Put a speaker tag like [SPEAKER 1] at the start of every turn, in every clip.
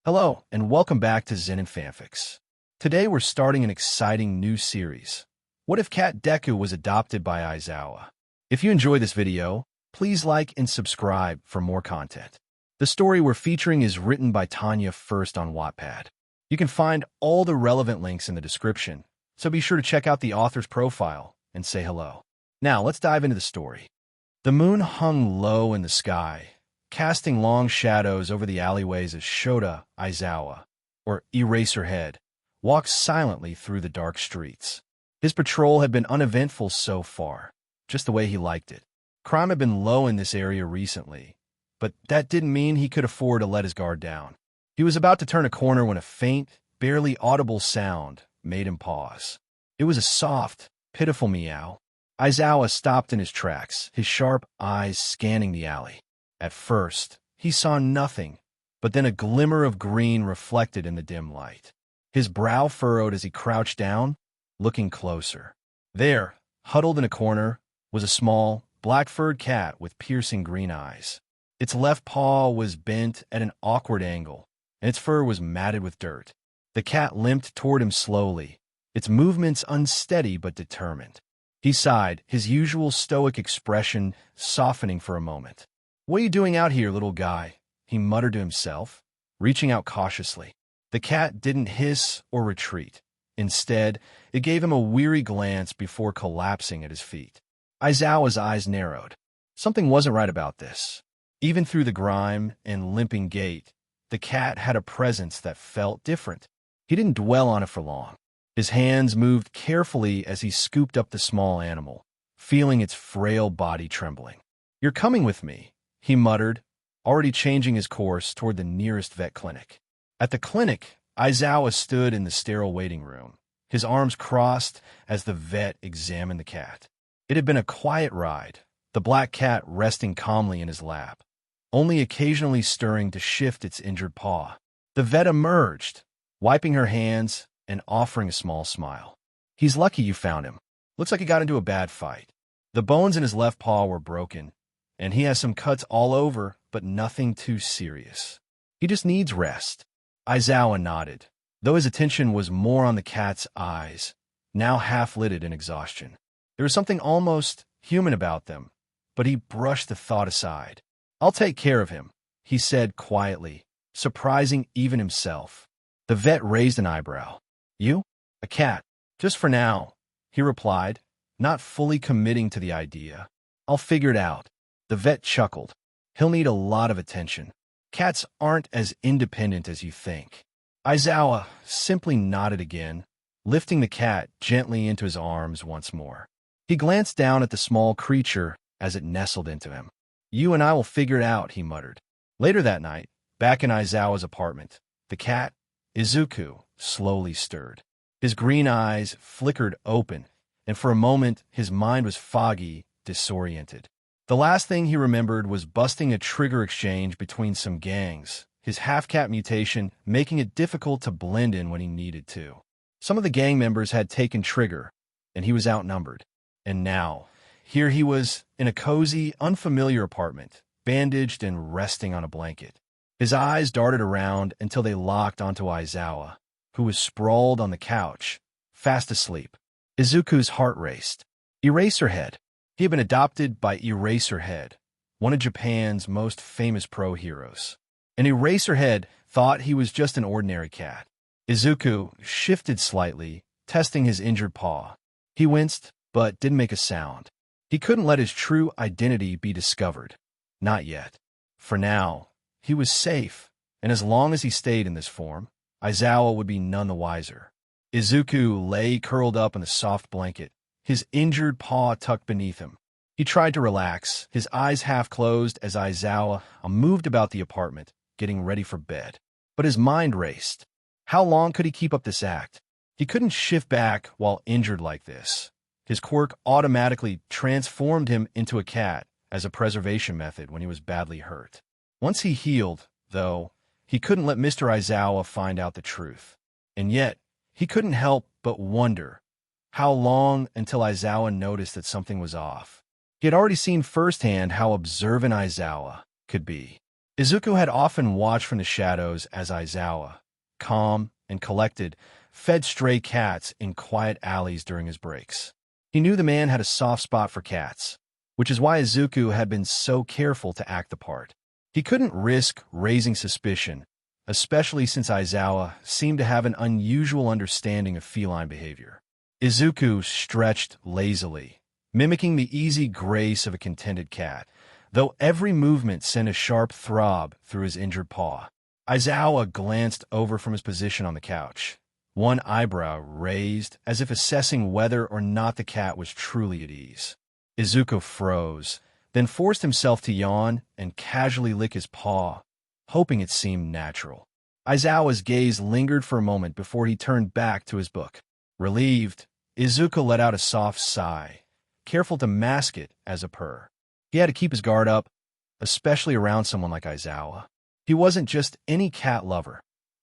[SPEAKER 1] Hello, and welcome back to Zenin Fanfics. Today we're starting an exciting new series. What if cat Deku was adopted by Aizawa? If you enjoy this video, please like and subscribe for more content. The story we're featuring is written by Tanya first on Wattpad. You can find all the relevant links in the description, so be sure to check out the author's profile and say hello. Now let's dive into the story. The moon hung low in the sky, casting long shadows over the alleyways as Shota Aizawa, or Eraserhead, walked silently through the dark streets. His patrol had been uneventful so far, just the way he liked it. Crime had been low in this area recently, but that didn't mean he could afford to let his guard down. He was about to turn a corner when a faint, barely audible sound made him pause. It was a soft, pitiful meow. Aizawa stopped in his tracks, his sharp eyes scanning the alley. At first, he saw nothing, but then a glimmer of green reflected in the dim light. His brow furrowed as he crouched down, looking closer. There, huddled in a corner, was a small, black-furred cat with piercing green eyes. Its left paw was bent at an awkward angle, and its fur was matted with dirt. The cat limped toward him slowly, its movements unsteady but determined. He sighed, his usual stoic expression softening for a moment. "What are you doing out here, little guy?" he muttered to himself, reaching out cautiously. The cat didn't hiss or retreat. Instead, it gave him a weary glance before collapsing at his feet. Aizawa's eyes narrowed. Something wasn't right about this. Even through the grime and limping gait, the cat had a presence that felt different. He didn't dwell on it for long. His hands moved carefully as he scooped up the small animal, feeling its frail body trembling. "You're coming with me," he muttered, already changing his course toward the nearest vet clinic. At the clinic, Aizawa stood in the sterile waiting room, his arms crossed as the vet examined the cat. It had been a quiet ride, the black cat resting calmly in his lap, only occasionally stirring to shift its injured paw. The vet emerged, wiping her hands and offering a small smile. "He's lucky you found him. Looks like he got into a bad fight. The bones in his left paw were broken, and he has some cuts all over, but nothing too serious. He just needs rest." Aizawa nodded, though his attention was more on the cat's eyes, now half-lidded in exhaustion. There was something almost human about them, but he brushed the thought aside. "I'll take care of him," he said quietly, surprising even himself. The vet raised an eyebrow. "You? A cat? Just for now," he replied, not fully committing to the idea. "I'll figure it out." The vet chuckled. "He'll need a lot of attention. Cats aren't as independent as you think." Aizawa simply nodded again, lifting the cat gently into his arms once more. He glanced down at the small creature as it nestled into him. "You and I will figure it out," he muttered. Later that night, back in Aizawa's apartment, the cat, Izuku, slowly stirred. His green eyes flickered open, and for a moment his mind was foggy, disoriented. The last thing he remembered was busting a trigger exchange between some gangs, his half-cat mutation making it difficult to blend in when he needed to. Some of the gang members had taken trigger, and he was outnumbered. And now, here he was in a cozy, unfamiliar apartment, bandaged and resting on a blanket. His eyes darted around until they locked onto Aizawa, who was sprawled on the couch, fast asleep. Izuku's heart raced. Eraserhead. He had been adopted by Eraserhead, one of Japan's most famous pro heroes. And Eraserhead thought he was just an ordinary cat. Izuku shifted slightly, testing his injured paw. He winced, but didn't make a sound. He couldn't let his true identity be discovered. Not yet. For now, he was safe, and as long as he stayed in this form, Aizawa would be none the wiser. Izuku lay curled up in the soft blanket, his injured paw tucked beneath him. He tried to relax, his eyes half closed as Aizawa moved about the apartment, getting ready for bed. But his mind raced. How long could he keep up this act? He couldn't shift back while injured like this. His quirk automatically transformed him into a cat as a preservation method when he was badly hurt. Once he healed, though, he couldn't let Mr. Aizawa find out the truth. And yet, he couldn't help but wonder how long until Aizawa noticed that something was off. He had already seen firsthand how observant Aizawa could be. Izuku had often watched from the shadows as Aizawa, calm and collected, fed stray cats in quiet alleys during his breaks. He knew the man had a soft spot for cats, which is why Izuku had been so careful to act the part. He couldn't risk raising suspicion, especially since Aizawa seemed to have an unusual understanding of feline behavior. Izuku stretched lazily, mimicking the easy grace of a contented cat, though every movement sent a sharp throb through his injured paw. Aizawa glanced over from his position on the couch, one eyebrow raised as if assessing whether or not the cat was truly at ease. Izuku froze, then forced himself to yawn and casually lick his paw, hoping it seemed natural. Aizawa's gaze lingered for a moment before he turned back to his book. Relieved, Izuku let out a soft sigh, careful to mask it as a purr. He had to keep his guard up, especially around someone like Aizawa. He wasn't just any cat lover.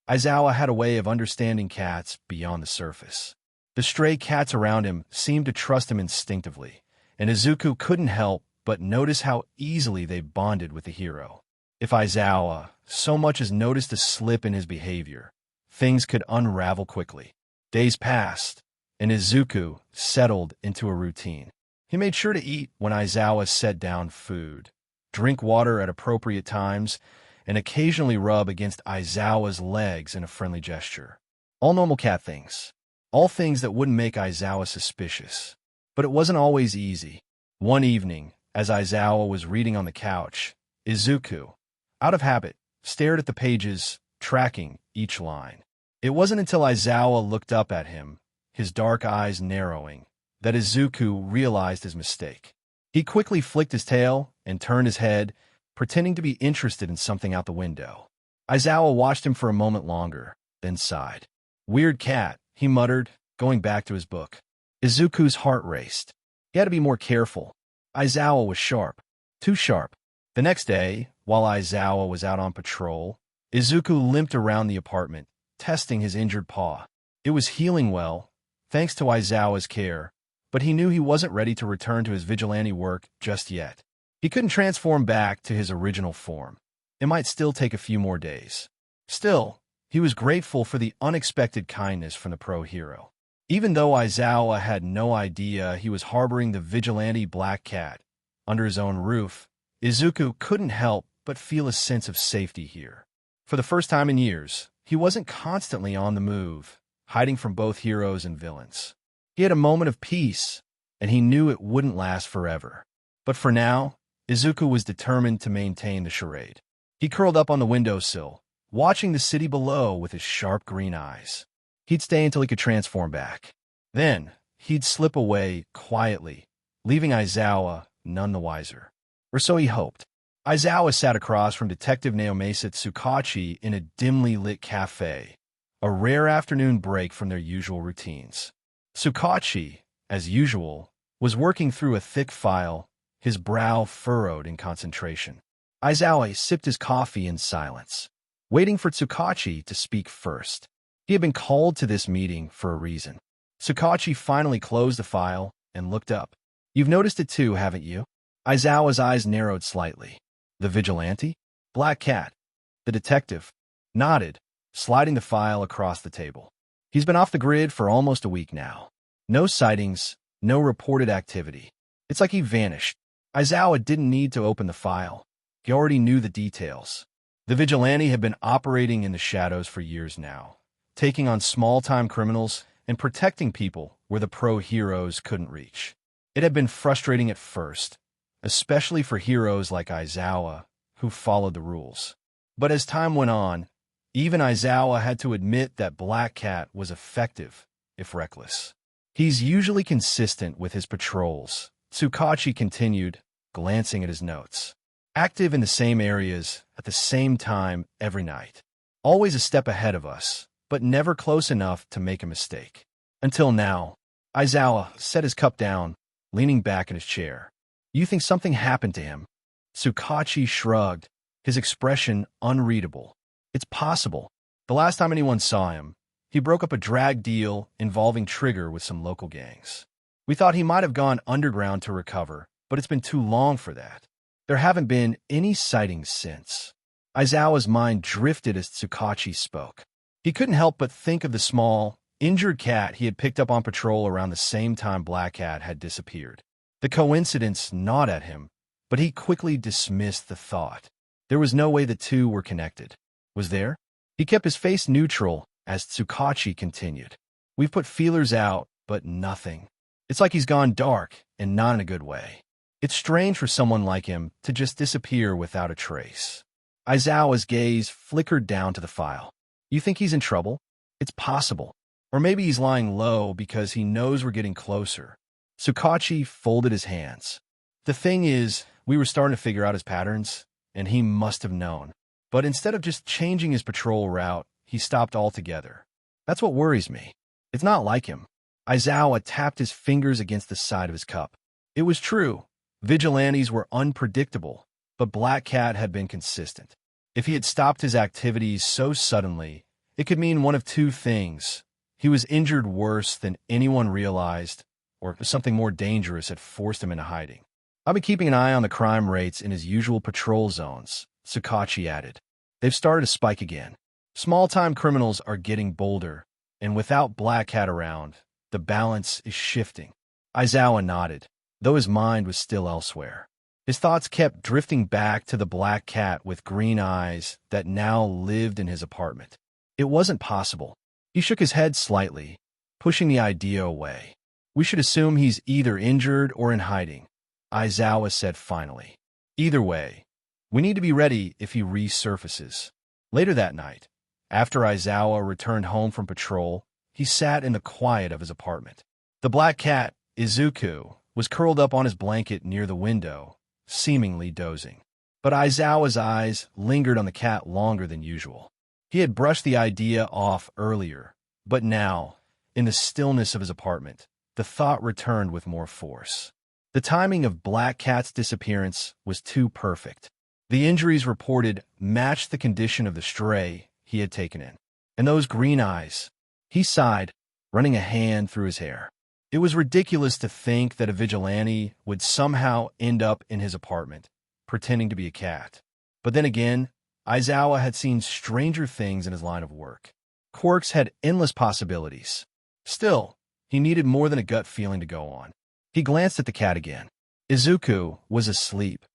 [SPEAKER 1] Aizawa had a way of understanding cats beyond the surface. The stray cats around him seemed to trust him instinctively, and Izuku couldn't help but notice how easily they bonded with the hero. If Aizawa so much as noticed a slip in his behavior, things could unravel quickly. Days passed, and Izuku settled into a routine. He made sure to eat when Aizawa set down food, drink water at appropriate times, and occasionally rub against Aizawa's legs in a friendly gesture. All normal cat things. All things that wouldn't make Aizawa suspicious. But it wasn't always easy. One evening, as Aizawa was reading on the couch, Izuku, out of habit, stared at the pages, tracking each line. It wasn't until Aizawa looked up at him, his dark eyes narrowing, that Izuku realized his mistake. He quickly flicked his tail and turned his head, pretending to be interested in something out the window. Aizawa watched him for a moment longer, then sighed. "Weird cat," he muttered, going back to his book. Izuku's heart raced. He had to be more careful. Aizawa was sharp. Too sharp. The next day, while Aizawa was out on patrol, Izuku limped around the apartment, testing his injured paw. It was healing well, thanks to Aizawa's care, but he knew he wasn't ready to return to his vigilante work just yet. He couldn't transform back to his original form. It might still take a few more days. Still, he was grateful for the unexpected kindness from the pro hero. Even though Aizawa had no idea he was harboring the vigilante black cat under his own roof, Izuku couldn't help but feel a sense of safety here. For the first time in years, he wasn't constantly on the move, hiding from both heroes and villains. He had a moment of peace, and he knew it wouldn't last forever. But for now, Izuku was determined to maintain the charade. He curled up on the windowsill, watching the city below with his sharp green eyes. He'd stay until he could transform back. Then, he'd slip away quietly, leaving Aizawa none the wiser. Or so he hoped. Aizawa sat across from Detective Naomasa Tsukachi in a dimly lit cafe, a rare afternoon break from their usual routines. Tsukachi, as usual, was working through a thick file, his brow furrowed in concentration. Aizawa sipped his coffee in silence, waiting for Tsukachi to speak first. He had been called to this meeting for a reason. Tsukachi finally closed the file and looked up. "You've noticed it too, haven't you?" Aizawa's eyes narrowed slightly. "The vigilante?" "Black cat." The detective nodded, sliding the file across the table. "He's been off the grid for almost a week now. No sightings, no reported activity. It's like he vanished." Aizawa didn't need to open the file. He already knew the details. The vigilante had been operating in the shadows for years now, taking on small-time criminals and protecting people where the pro heroes couldn't reach. It had been frustrating at first, especially for heroes like Aizawa, who followed the rules. But as time went on, even Aizawa had to admit that Black Cat was effective, if reckless. "He's usually consistent with his patrols," Tsukachi continued, glancing at his notes. "Active in the same areas at the same time every night. Always a step ahead of us, but never close enough to make a mistake. Until now." Aizawa set his cup down, leaning back in his chair. "You think something happened to him?" Tsukachi shrugged, his expression unreadable. "It's possible. The last time anyone saw him, he broke up a drag deal involving Trigger with some local gangs. We thought he might have gone underground to recover, but it's been too long for that. There haven't been any sightings since." Aizawa's mind drifted as Tsukachi spoke. He couldn't help but think of the small, injured cat he had picked up on patrol around the same time Black Cat had disappeared. The coincidence gnawed at him, but he quickly dismissed the thought. There was no way the two were connected. Was there? He kept his face neutral as Tsukachi continued. We've put feelers out, but nothing. It's like he's gone dark, and not in a good way. It's strange for someone like him to just disappear without a trace. Aizawa's gaze flickered down to the file. You think he's in trouble? It's possible. Or maybe he's lying low because he knows we're getting closer. Tsukachi folded his hands. The thing is, we were starting to figure out his patterns, and he must have known. But instead of just changing his patrol route, he stopped altogether. That's what worries me. It's not like him. Aizawa tapped his fingers against the side of his cup. It was true. Vigilantes were unpredictable, but Black Cat had been consistent. If he had stopped his activities so suddenly, it could mean one of two things. He was injured worse than anyone realized, or something more dangerous had forced him into hiding. I've been keeping an eye on the crime rates in his usual patrol zones, Tsukachi added. They've started to spike again. Small-time criminals are getting bolder, and without Black Cat around, the balance is shifting. Aizawa nodded, though his mind was still elsewhere. His thoughts kept drifting back to the Black Cat with green eyes that now lived in his apartment. It wasn't possible. He shook his head slightly, pushing the idea away. We should assume he's either injured or in hiding, Aizawa said finally. Either way, we need to be ready if he resurfaces. Later that night, after Aizawa returned home from patrol, he sat in the quiet of his apartment. The Black Cat, Izuku, was curled up on his blanket near the window, seemingly dozing. But Aizawa's eyes lingered on the cat longer than usual. He had brushed the idea off earlier, but now, in the stillness of his apartment, the thought returned with more force. The timing of Black Cat's disappearance was too perfect. The injuries reported matched the condition of the stray he had taken in. And those green eyes. He sighed, running a hand through his hair. It was ridiculous to think that a vigilante would somehow end up in his apartment, pretending to be a cat. But then again, Aizawa had seen stranger things in his line of work. Quirks had endless possibilities. Still, he needed more than a gut feeling to go on. He glanced at the cat again. Izuku was asleep,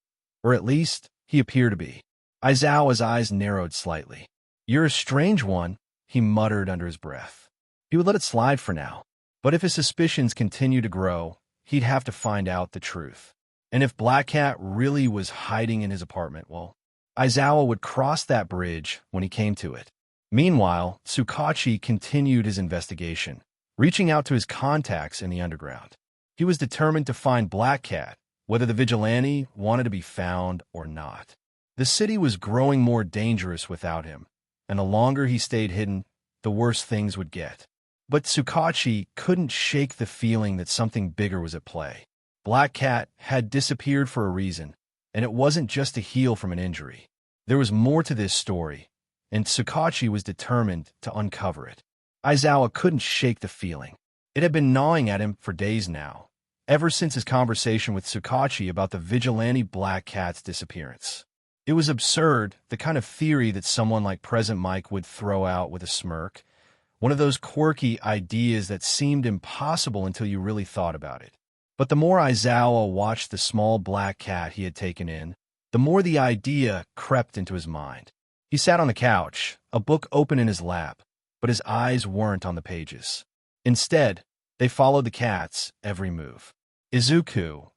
[SPEAKER 1] or at least he appeared to be. Aizawa's eyes narrowed slightly. You're a strange one, he muttered under his breath. He would let it slide for now. But if his suspicions continued to grow, he'd have to find out the truth. And if Black Cat really was hiding in his apartment, well, Aizawa would cross that bridge when he came to it. Meanwhile, Tsukachi continued his investigation, reaching out to his contacts in the underground. He was determined to find Black Cat, whether the vigilante wanted to be found or not. The city was growing more dangerous without him, and the longer he stayed hidden, the worse things would get. But Tsukachi couldn't shake the feeling that something bigger was at play. Black Cat had disappeared for a reason, and it wasn't just to heal from an injury. There was more to this story, and Tsukachi was determined to uncover it. Aizawa couldn't shake the feeling. It had been gnawing at him for days now, ever since his conversation with Tsukachi about the vigilante Black Cat's disappearance. It was absurd, the kind of theory that someone like Present Mike would throw out with a smirk, one of those quirky ideas that seemed impossible until you really thought about it. But the more Aizawa watched the small black cat he had taken in, the more the idea crept into his mind. He sat on the couch, a book open in his lap, but his eyes weren't on the pages. Instead, they followed the cat's every move. Izuku,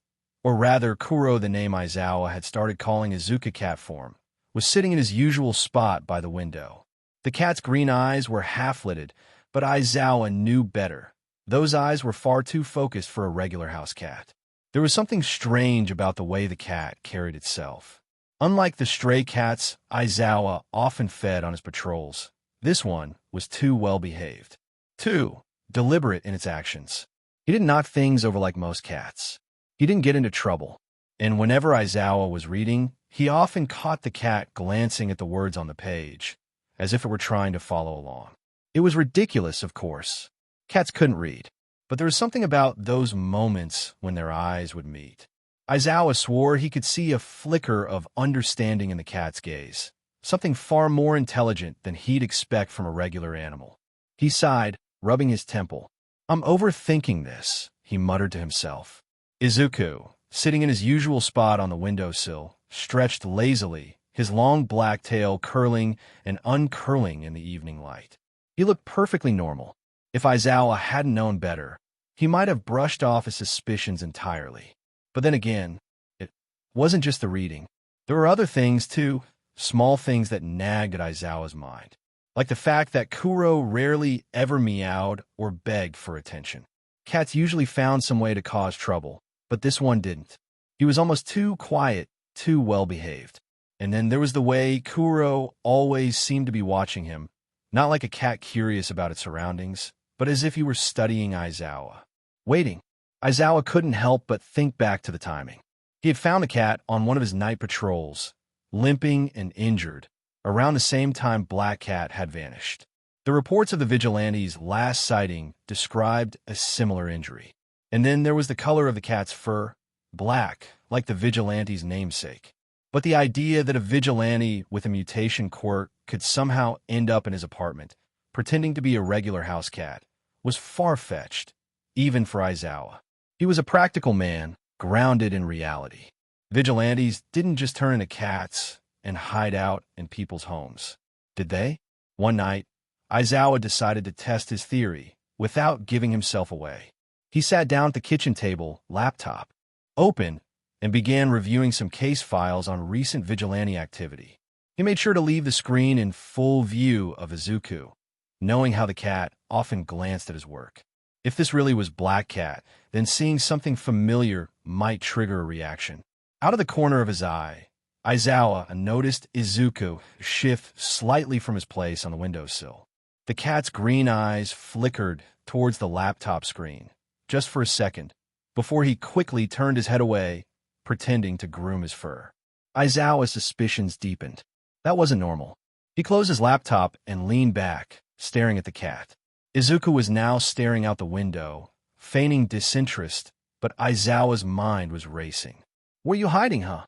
[SPEAKER 1] or rather Kuro, the name Aizawa had started calling Izuku cat form, was sitting in his usual spot by the window. The cat's green eyes were half-lidded, but Aizawa knew better. Those eyes were far too focused for a regular house cat. There was something strange about the way the cat carried itself. Unlike the stray cats Aizawa often fed on his patrols, this one was too well-behaved. Too deliberate in its actions. He didn't knock things over like most cats. He didn't get into trouble. And whenever Aizawa was reading, he often caught the cat glancing at the words on the page, as if it were trying to follow along. It was ridiculous, of course. Cats couldn't read. But there was something about those moments when their eyes would meet. Aizawa swore he could see a flicker of understanding in the cat's gaze, something far more intelligent than he'd expect from a regular animal. He sighed, rubbing his temple. "I'm overthinking this," he muttered to himself. Izuku, sitting in his usual spot on the windowsill, stretched lazily, his long black tail curling and uncurling in the evening light. He looked perfectly normal. If Aizawa hadn't known better, he might have brushed off his suspicions entirely. But then again, it wasn't just the reading. There were other things, too, small things that nagged at Aizawa's mind, like the fact that Kuro rarely ever meowed or begged for attention. Cats usually found some way to cause trouble, but this one didn't. He was almost too quiet, too well-behaved. And then there was the way Kuro always seemed to be watching him, not like a cat curious about its surroundings, but as if he were studying Aizawa. Waiting. Aizawa couldn't help but think back to the timing. He had found the cat on one of his night patrols, limping and injured, around the same time Black Cat had vanished. The reports of the vigilante's last sighting described a similar injury. And then there was the color of the cat's fur, black, like the vigilante's namesake. But the idea that a vigilante with a mutation quirk could somehow end up in his apartment, pretending to be a regular house cat, was far-fetched, even for Aizawa. He was a practical man, grounded in reality. Vigilantes didn't just turn into cats and hide out in people's homes, did they? One night, Aizawa decided to test his theory without giving himself away. He sat down at the kitchen table, laptop open, and began reviewing some case files on recent vigilante activity. He made sure to leave the screen in full view of Izuku, knowing how the cat often glanced at his work. If this really was Black Cat, then seeing something familiar might trigger a reaction. Out of the corner of his eye, Aizawa noticed Izuku shift slightly from his place on the windowsill. The cat's green eyes flickered towards the laptop screen, just for a second, before he quickly turned his head away, pretending to groom his fur. Aizawa's suspicions deepened. That wasn't normal. He closed his laptop and leaned back, staring at the cat. Izuku was now staring out the window, feigning disinterest, but Aizawa's mind was racing. "Were you hiding, huh?"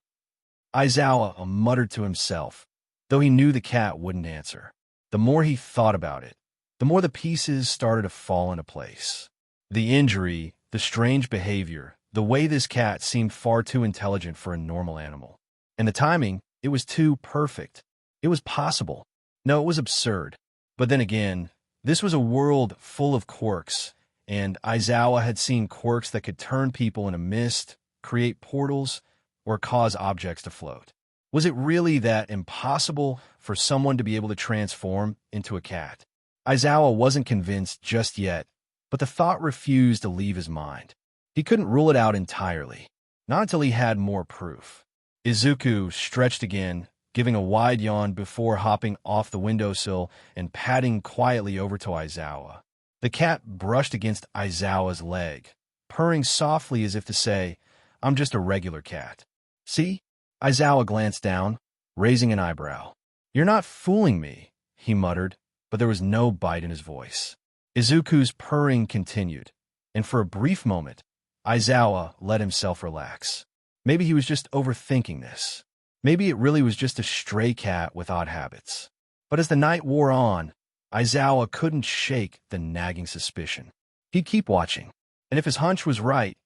[SPEAKER 1] Aizawa muttered to himself, though he knew the cat wouldn't answer. The more he thought about it, the more the pieces started to fall into place. The injury, the strange behavior, the way this cat seemed far too intelligent for a normal animal. And the timing, it was too perfect. It was possible. No, it was absurd. But then again, this was a world full of quirks, and Aizawa had seen quirks that could turn people into mist, create portals, or cause objects to float. Was it really that impossible for someone to be able to transform into a cat? Aizawa wasn't convinced just yet, but the thought refused to leave his mind. He couldn't rule it out entirely, not until he had more proof. Izuku stretched again, giving a wide yawn before hopping off the windowsill and padding quietly over to Aizawa. The cat brushed against Aizawa's leg, purring softly as if to say, "I'm just a regular cat." "See?" Aizawa glanced down, raising an eyebrow. "You're not fooling me," he muttered, but there was no bite in his voice. Izuku's purring continued, and for a brief moment, Aizawa let himself relax. Maybe he was just overthinking this. Maybe it really was just a stray cat with odd habits. But as the night wore on, Aizawa couldn't shake the nagging suspicion. He'd keep watching, and if his hunch was right,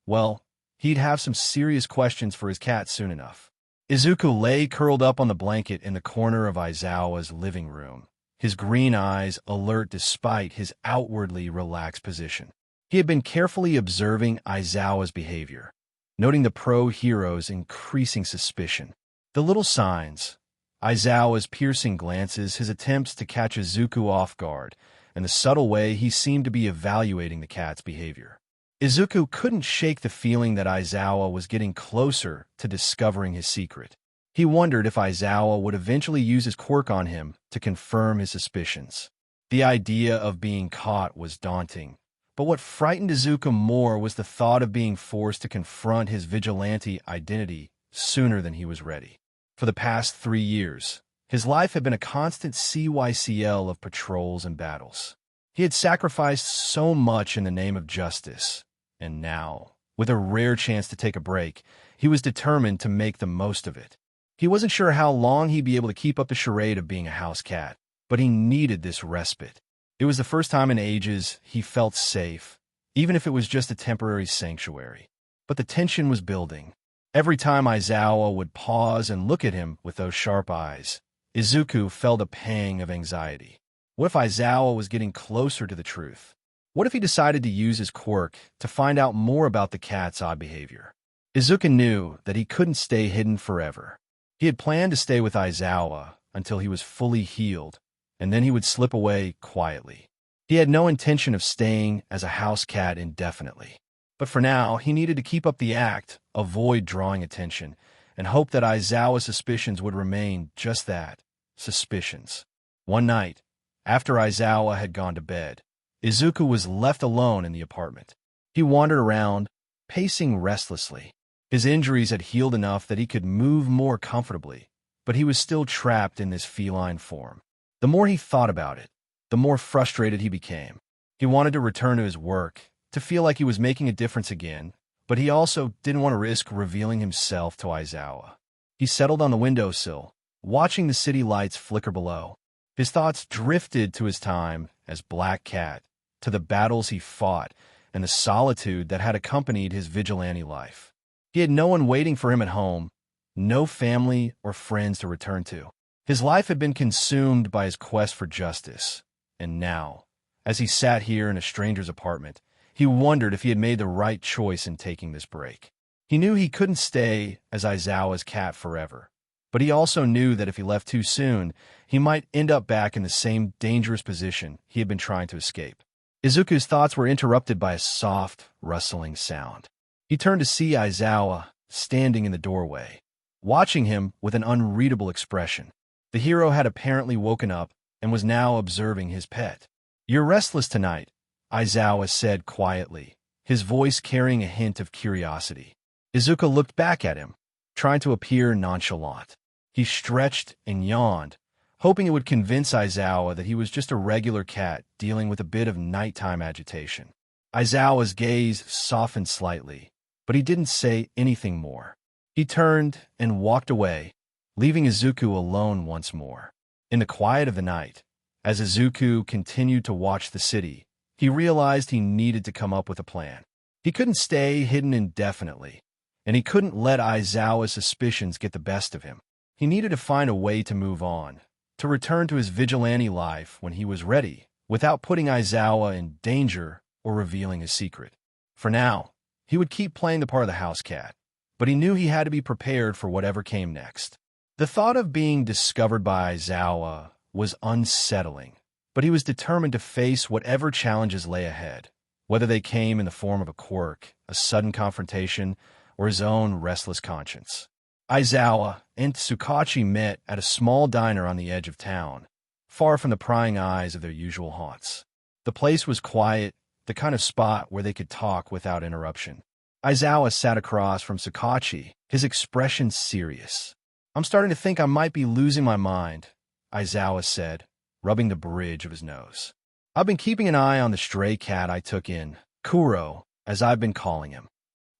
[SPEAKER 1] well, he'd have some serious questions for his cat soon enough. Izuku lay curled up on the blanket in the corner of Aizawa's living room, his green eyes alert despite his outwardly relaxed position. He had been carefully observing Aizawa's behavior, noting the pro-hero's increasing suspicion. The little signs, Aizawa's piercing glances, his attempts to catch Izuku off guard, and the subtle way he seemed to be evaluating the cat's behavior. Izuku couldn't shake the feeling that Aizawa was getting closer to discovering his secret. He wondered if Aizawa would eventually use his quirk on him to confirm his suspicions. The idea of being caught was daunting, but what frightened Izuku more was the thought of being forced to confront his vigilante identity sooner than he was ready. For the past 3 years, his life had been a constant CYCL of patrols and battles. He had sacrificed so much in the name of justice, and now, with a rare chance to take a break, he was determined to make the most of it. He wasn't sure how long he'd be able to keep up the charade of being a house cat, but he needed this respite. It was the first time in ages he felt safe, even if it was just a temporary sanctuary. But the tension was building. Every time Aizawa would pause and look at him with those sharp eyes, Izuku felt a pang of anxiety. What if Aizawa was getting closer to the truth? What if he decided to use his quirk to find out more about the cat's odd behavior? Izuku knew that he couldn't stay hidden forever. He had planned to stay with Aizawa until he was fully healed, and then he would slip away quietly. He had no intention of staying as a house cat indefinitely. But for now, he needed to keep up the act, avoid drawing attention, and hope that Aizawa's suspicions would remain just that, suspicions. One night, after Aizawa had gone to bed, Izuku was left alone in the apartment. He wandered around, pacing restlessly. His injuries had healed enough that he could move more comfortably, but he was still trapped in this feline form. The more he thought about it, the more frustrated he became. He wanted to return to his work, to feel like he was making a difference again, but he also didn't want to risk revealing himself to Aizawa. He settled on the windowsill, watching the city lights flicker below. His thoughts drifted to his time as Black Cat, to the battles he fought, and the solitude that had accompanied his vigilante life. He had no one waiting for him at home, no family or friends to return to. His life had been consumed by his quest for justice, and now, as he sat here in a stranger's apartment, he wondered if he had made the right choice in taking this break. He knew he couldn't stay as Aizawa's cat forever, but he also knew that if he left too soon, he might end up back in the same dangerous position he had been trying to escape. Izuku's thoughts were interrupted by a soft, rustling sound. He turned to see Aizawa standing in the doorway, watching him with an unreadable expression. The hero had apparently woken up and was now observing his pet. "You're restless tonight," Aizawa said quietly, his voice carrying a hint of curiosity. Izuku looked back at him, trying to appear nonchalant. He stretched and yawned, hoping it would convince Aizawa that he was just a regular cat dealing with a bit of nighttime agitation. Aizawa's gaze softened slightly, but he didn't say anything more. He turned and walked away, leaving Izuku alone once more. In the quiet of the night, as Izuku continued to watch the city, he realized he needed to come up with a plan. He couldn't stay hidden indefinitely, and he couldn't let Aizawa's suspicions get the best of him. He needed to find a way to move on, to return to his vigilante life when he was ready, without putting Aizawa in danger or revealing his secret. For now, he would keep playing the part of the house cat, but he knew he had to be prepared for whatever came next. The thought of being discovered by Aizawa was unsettling, but he was determined to face whatever challenges lay ahead, whether they came in the form of a quirk, a sudden confrontation, or his own restless conscience. Aizawa and Tsukachi met at a small diner on the edge of town, far from the prying eyes of their usual haunts. The place was quiet, the kind of spot where they could talk without interruption. Aizawa sat across from Tsukachi, his expression serious. "I'm starting to think I might be losing my mind," Aizawa said, rubbing the bridge of his nose. "I've been keeping an eye on the stray cat I took in, Kuro, as I've been calling him."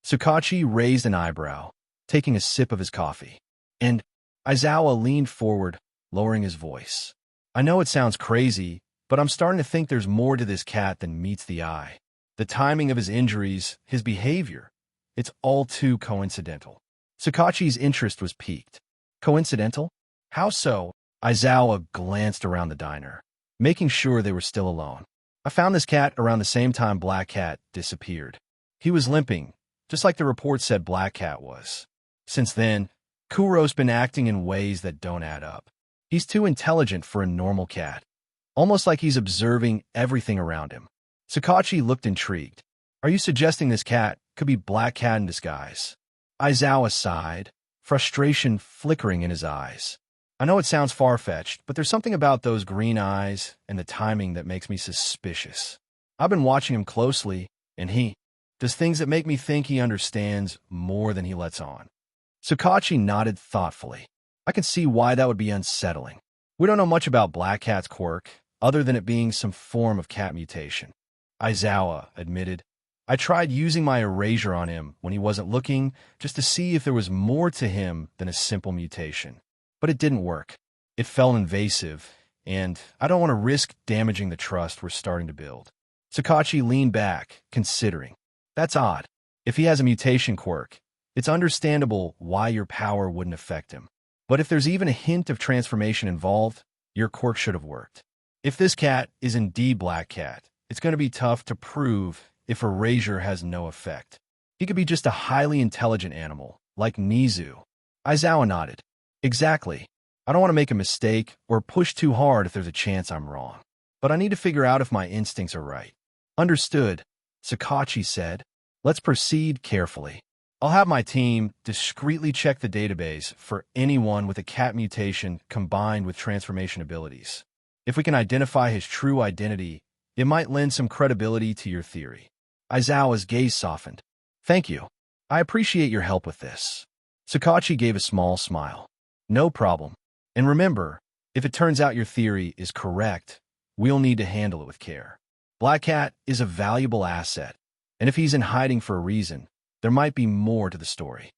[SPEAKER 1] Tsukachi raised an eyebrow, taking a sip of his coffee. And Aizawa leaned forward, lowering his voice. "I know it sounds crazy, but I'm starting to think there's more to this cat than meets the eye. The timing of his injuries, his behavior, it's all too coincidental." Tsukachi's interest was piqued. "Coincidental? How so?" Aizawa glanced around the diner, making sure they were still alone. "I found this cat around the same time Black Cat disappeared. He was limping, just like the report said Black Cat was. Since then, Kuro's been acting in ways that don't add up. He's too intelligent for a normal cat, almost like he's observing everything around him." Tsukachi looked intrigued. "Are you suggesting this cat could be Black Cat in disguise?" Aizawa sighed, frustration flickering in his eyes. "I know it sounds far-fetched, but there's something about those green eyes and the timing that makes me suspicious. I've been watching him closely, and he does things that make me think he understands more than he lets on." Tsukachi nodded thoughtfully. "I can see why that would be unsettling. We don't know much about Black Cat's quirk, other than it being some form of cat mutation," Aizawa admitted, I tried using my erasure on him when he wasn't looking just to see if there was more to him than a simple mutation. But it didn't work. It felt invasive, and I don't want to risk damaging the trust we're starting to build. Sakachi leaned back, considering. That's odd. If he has a mutation quirk, it's understandable why your power wouldn't affect him. But if there's even a hint of transformation involved, your quirk should have worked. If this cat is indeed Black Cat, it's going to be tough to prove if erasure has no effect. He could be just a highly intelligent animal, like Nizu. Aizawa nodded. Exactly. I don't want to make a mistake or push too hard if there's a chance I'm wrong. But I need to figure out if my instincts are right. Understood, Sakachi said. Let's proceed carefully. I'll have my team discreetly check the database for anyone with a cat mutation combined with transformation abilities. If we can identify his true identity, it might lend some credibility to your theory. Aizawa's gaze softened. Thank you. I appreciate your help with this. Sakachi gave a small smile. No problem. And remember, if it turns out your theory is correct, we'll need to handle it with care. Black Cat is a valuable asset, and if he's in hiding for a reason, there might be more to the story.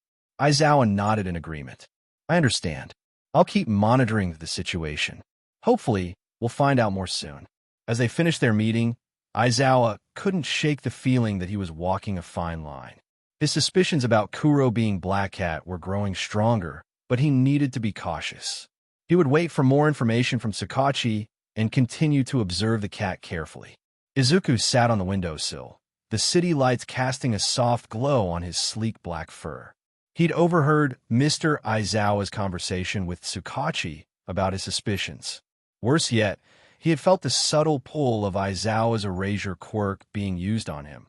[SPEAKER 1] Aizawa nodded in agreement. I understand. I'll keep monitoring the situation. Hopefully, we'll find out more soon. As they finished their meeting, Aizawa couldn't shake the feeling that he was walking a fine line. His suspicions about Kuro being Black Cat were growing stronger, but he needed to be cautious. He would wait for more information from Sakachi and continue to observe the cat carefully. Izuku sat on the windowsill, the city lights casting a soft glow on his sleek black fur. He'd overheard Mr. Aizawa's conversation with Sakachi about his suspicions. Worse yet, he had felt the subtle pull of Aizawa's erasure quirk being used on him,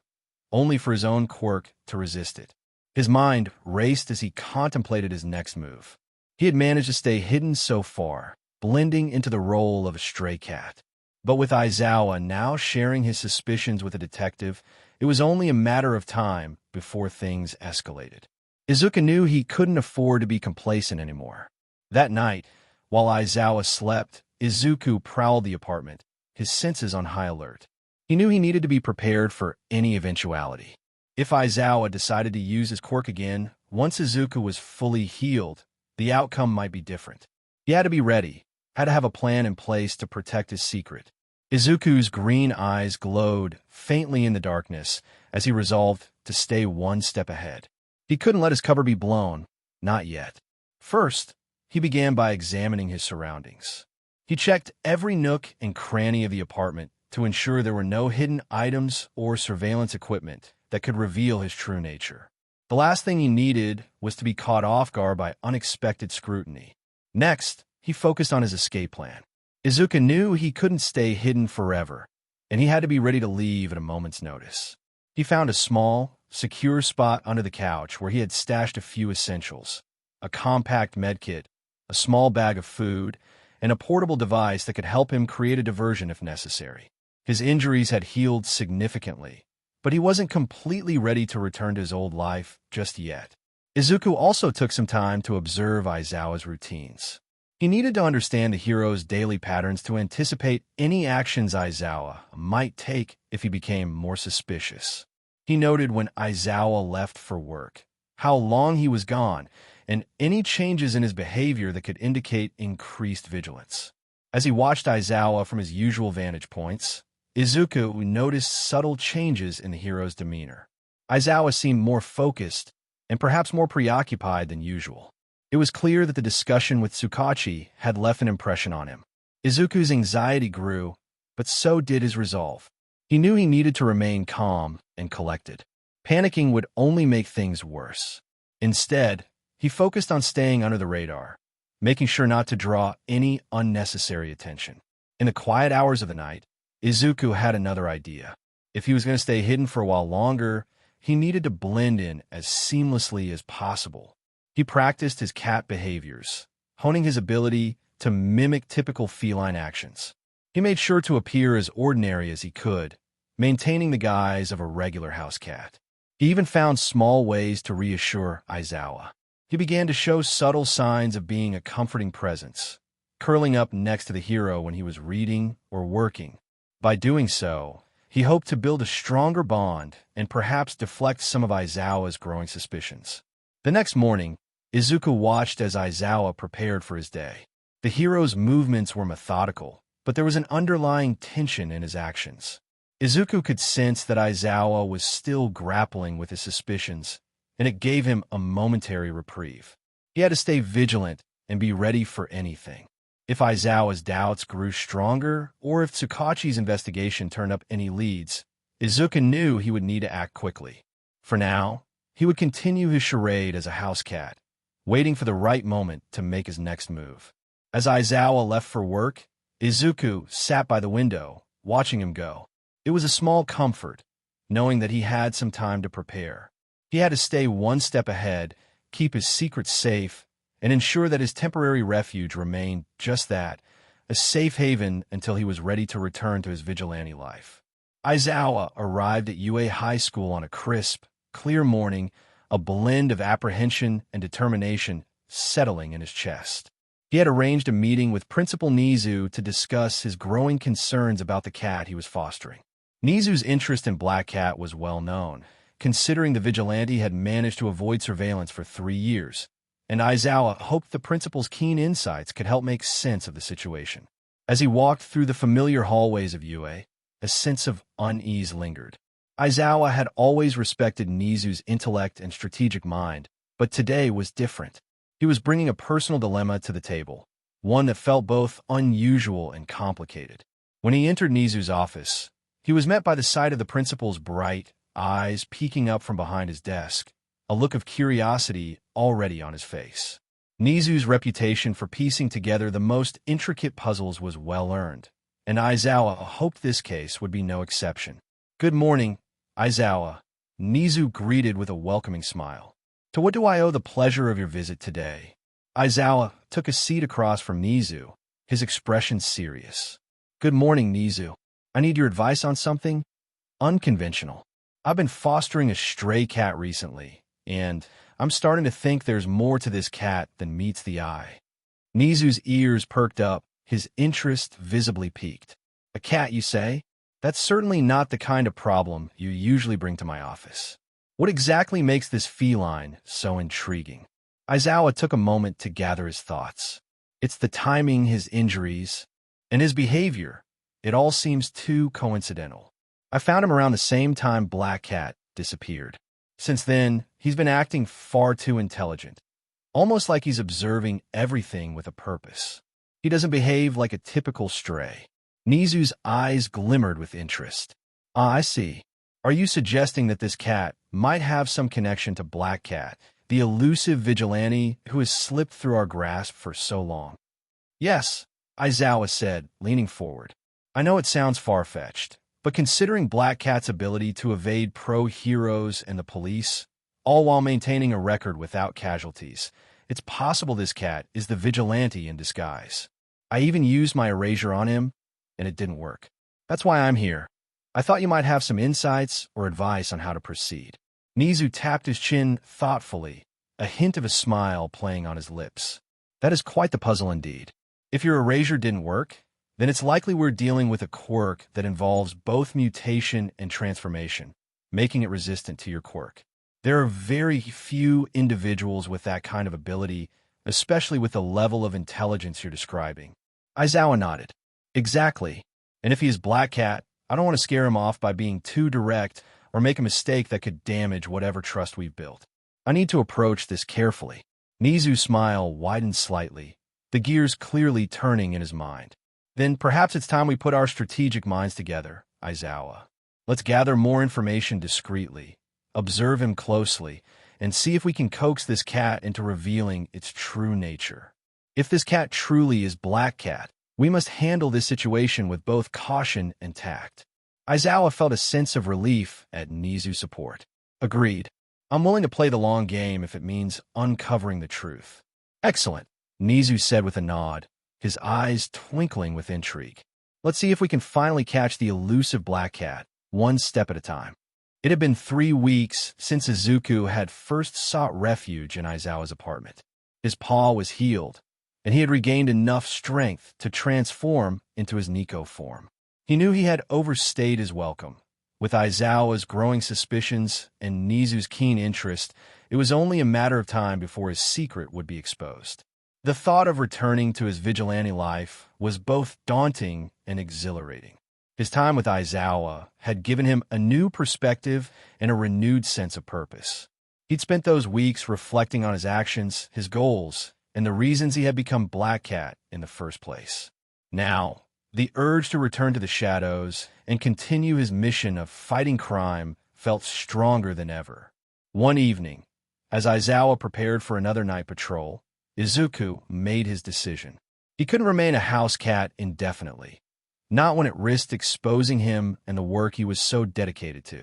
[SPEAKER 1] only for his own quirk to resist it. His mind raced as he contemplated his next move. He had managed to stay hidden so far, blending into the role of a stray cat. But with Aizawa now sharing his suspicions with a detective, it was only a matter of time before things escalated. Izuku knew he couldn't afford to be complacent anymore. That night, while Aizawa slept, Izuku prowled the apartment, his senses on high alert. He knew he needed to be prepared for any eventuality. If Aizawa decided to use his quirk again, once Izuku was fully healed, the outcome might be different. He had to be ready, had to have a plan in place to protect his secret. Izuku's green eyes glowed faintly in the darkness as he resolved to stay one step ahead. He couldn't let his cover be blown, not yet. First, he began by examining his surroundings. He checked every nook and cranny of the apartment to ensure there were no hidden items or surveillance equipment that could reveal his true nature. The last thing he needed was to be caught off guard by unexpected scrutiny. Next, he focused on his escape plan. Izuku knew he couldn't stay hidden forever, and he had to be ready to leave at a moment's notice. He found a small, secure spot under the couch where he had stashed a few essentials: a compact medkit, a small bag of food, and a portable device that could help him create a diversion if necessary. His injuries had healed significantly, but he wasn't completely ready to return to his old life just yet. Izuku also took some time to observe Aizawa's routines. He needed to understand the hero's daily patterns to anticipate any actions Aizawa might take if he became more suspicious. He noted when Aizawa left for work, how long he was gone, and any changes in his behavior that could indicate increased vigilance. As he watched Aizawa from his usual vantage points, Izuku noticed subtle changes in the hero's demeanor. Aizawa seemed more focused and perhaps more preoccupied than usual. It was clear that the discussion with Sakachi had left an impression on him. Izuku's anxiety grew, but so did his resolve. He knew he needed to remain calm and collected. Panicking would only make things worse. Instead, he focused on staying under the radar, making sure not to draw any unnecessary attention. In the quiet hours of the night, Izuku had another idea. If he was going to stay hidden for a while longer, he needed to blend in as seamlessly as possible. He practiced his cat behaviors, honing his ability to mimic typical feline actions. He made sure to appear as ordinary as he could, maintaining the guise of a regular house cat. He even found small ways to reassure Aizawa. He began to show subtle signs of being a comforting presence, curling up next to the hero when he was reading or working. By doing so, He hoped to build a stronger bond and perhaps deflect some of Aizawa's growing suspicions. The next morning, Izuku watched as Aizawa prepared for his day. The hero's movements were methodical, but there was an underlying tension in his actions. Izuku could sense that Aizawa was still grappling with his suspicions, and it gave him a momentary reprieve. He had to stay vigilant and be ready for anything. If Aizawa's doubts grew stronger, or if Tsukachi's investigation turned up any leads, Izuku knew he would need to act quickly. For now, he would continue his charade as a house cat, waiting for the right moment to make his next move. As Aizawa left for work, Izuku sat by the window, watching him go. It was a small comfort, knowing that he had some time to prepare. He had to stay one step ahead, keep his secrets safe, and ensure that his temporary refuge remained just that, a safe haven until he was ready to return to his vigilante life. Aizawa arrived at UA High School on a crisp, clear morning, a blend of apprehension and determination settling in his chest. He had arranged a meeting with Principal Nizu to discuss his growing concerns about the cat he was fostering. Nizu's interest in Black Cat was well known, considering the vigilante had managed to avoid surveillance for 3 years, and Aizawa hoped the principal's keen insights could help make sense of the situation. As he walked through the familiar hallways of UA, a sense of unease lingered. Aizawa had always respected Nizu's intellect and strategic mind, but today was different. He was bringing a personal dilemma to the table, one that felt both unusual and complicated. When he entered Nizu's office, he was met by the sight of the principal's bright eyes peeking up from behind his desk, a look of curiosity already on his face. Nizu's reputation for piecing together the most intricate puzzles was well earned, and Aizawa hoped this case would be no exception. "Good morning, Aizawa," Nizu greeted with a welcoming smile. "To what do I owe the pleasure of your visit today?" Aizawa took a seat across from Nizu, his expression serious. "Good morning, Nizu. I need your advice on something unconventional. I've been fostering a stray cat recently, and I'm starting to think there's more to this cat than meets the eye." Nizu's ears perked up, his interest visibly piqued. "A cat, you say? That's certainly not the kind of problem you usually bring to my office. What exactly makes this feline so intriguing?" Aizawa took a moment to gather his thoughts. "It's the timing, his injuries, and his behavior. It all seems too coincidental. I found him around the same time Black Cat disappeared. Since then, he's been acting far too intelligent, almost like he's observing everything with a purpose. He doesn't behave like a typical stray." Nizu's eyes glimmered with interest. "Ah, I see. Are you suggesting that this cat might have some connection to Black Cat, the elusive vigilante who has slipped through our grasp for so long?" "Yes," Aizawa said, leaning forward. "I know it sounds far-fetched, but considering Black Cat's ability to evade pro-heroes and the police, all while maintaining a record without casualties, it's possible this cat is the vigilante in disguise. I even used my erasure on him, and it didn't work. That's why I'm here. I thought you might have some insights or advice on how to proceed." Nizu tapped his chin thoughtfully, a hint of a smile playing on his lips. "That is quite the puzzle indeed. If your erasure didn't work, then it's likely we're dealing with a quirk that involves both mutation and transformation, making it resistant to your quirk. There are very few individuals with that kind of ability, especially with the level of intelligence you're describing." Aizawa nodded. "Exactly. And if he is Black Cat, I don't want to scare him off by being too direct or make a mistake that could damage whatever trust we've built. I need to approach this carefully." Nizu's smile widened slightly, the gears clearly turning in his mind. "Then perhaps it's time we put our strategic minds together, Aizawa. Let's gather more information discreetly, observe him closely, and see if we can coax this cat into revealing its true nature. If this cat truly is Black Cat, we must handle this situation with both caution and tact." Aizawa felt a sense of relief at Nizu's support. "Agreed. I'm willing to play the long game if it means uncovering the truth." "Excellent," Nizu said with a nod, his eyes twinkling with intrigue. "Let's see if we can finally catch the elusive Black Cat, one step at a time." It had been 3 weeks since Izuku had first sought refuge in Aizawa's apartment. His paw was healed, and he had regained enough strength to transform into his Nico form. He knew he had overstayed his welcome. With Aizawa's growing suspicions and Nizu's keen interest, it was only a matter of time before his secret would be exposed. The thought of returning to his vigilante life was both daunting and exhilarating. His time with Aizawa had given him a new perspective and a renewed sense of purpose. He'd spent those weeks reflecting on his actions, his goals, and the reasons he had become Black Cat in the first place. Now, the urge to return to the shadows and continue his mission of fighting crime felt stronger than ever. One evening, as Aizawa prepared for another night patrol, Izuku made his decision. He couldn't remain a house cat indefinitely, not when it risked exposing him and the work he was so dedicated to.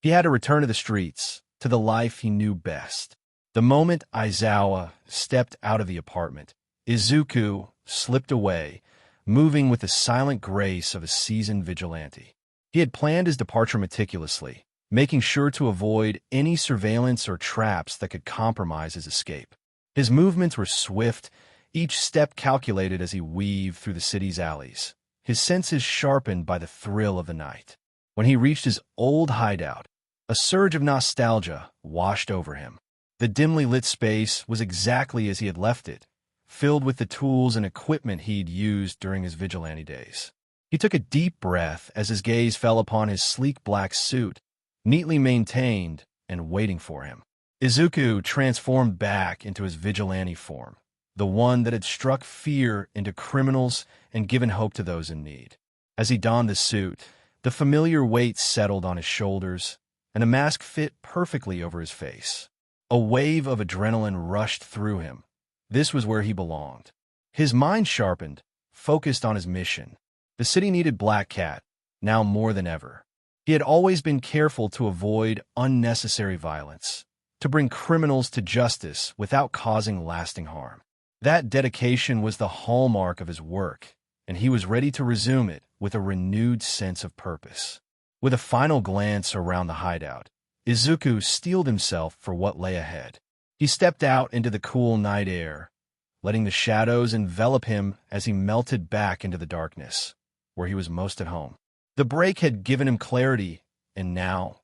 [SPEAKER 1] He had to return to the streets, to the life he knew best. The moment Aizawa stepped out of the apartment, Izuku slipped away, moving with the silent grace of a seasoned vigilante. He had planned his departure meticulously, making sure to avoid any surveillance or traps that could compromise his escape. His movements were swift, each step calculated as he weaved through the city's alleys, his senses sharpened by the thrill of the night. When he reached his old hideout, a surge of nostalgia washed over him. The dimly lit space was exactly as he had left it, filled with the tools and equipment he'd used during his vigilante days. He took a deep breath as his gaze fell upon his sleek black suit, neatly maintained and waiting for him. Izuku transformed back into his vigilante form, the one that had struck fear into criminals and given hope to those in need. As he donned the suit, the familiar weight settled on his shoulders, and the mask fit perfectly over his face. A wave of adrenaline rushed through him. This was where he belonged. His mind sharpened, focused on his mission. The city needed Black Cat, now more than ever. He had always been careful to avoid unnecessary violence, to bring criminals to justice without causing lasting harm. That dedication was the hallmark of his work, and he was ready to resume it with a renewed sense of purpose. With a final glance around the hideout, Izuku steeled himself for what lay ahead. He stepped out into the cool night air, letting the shadows envelop him as he melted back into the darkness, where he was most at home. The break had given him clarity, and now,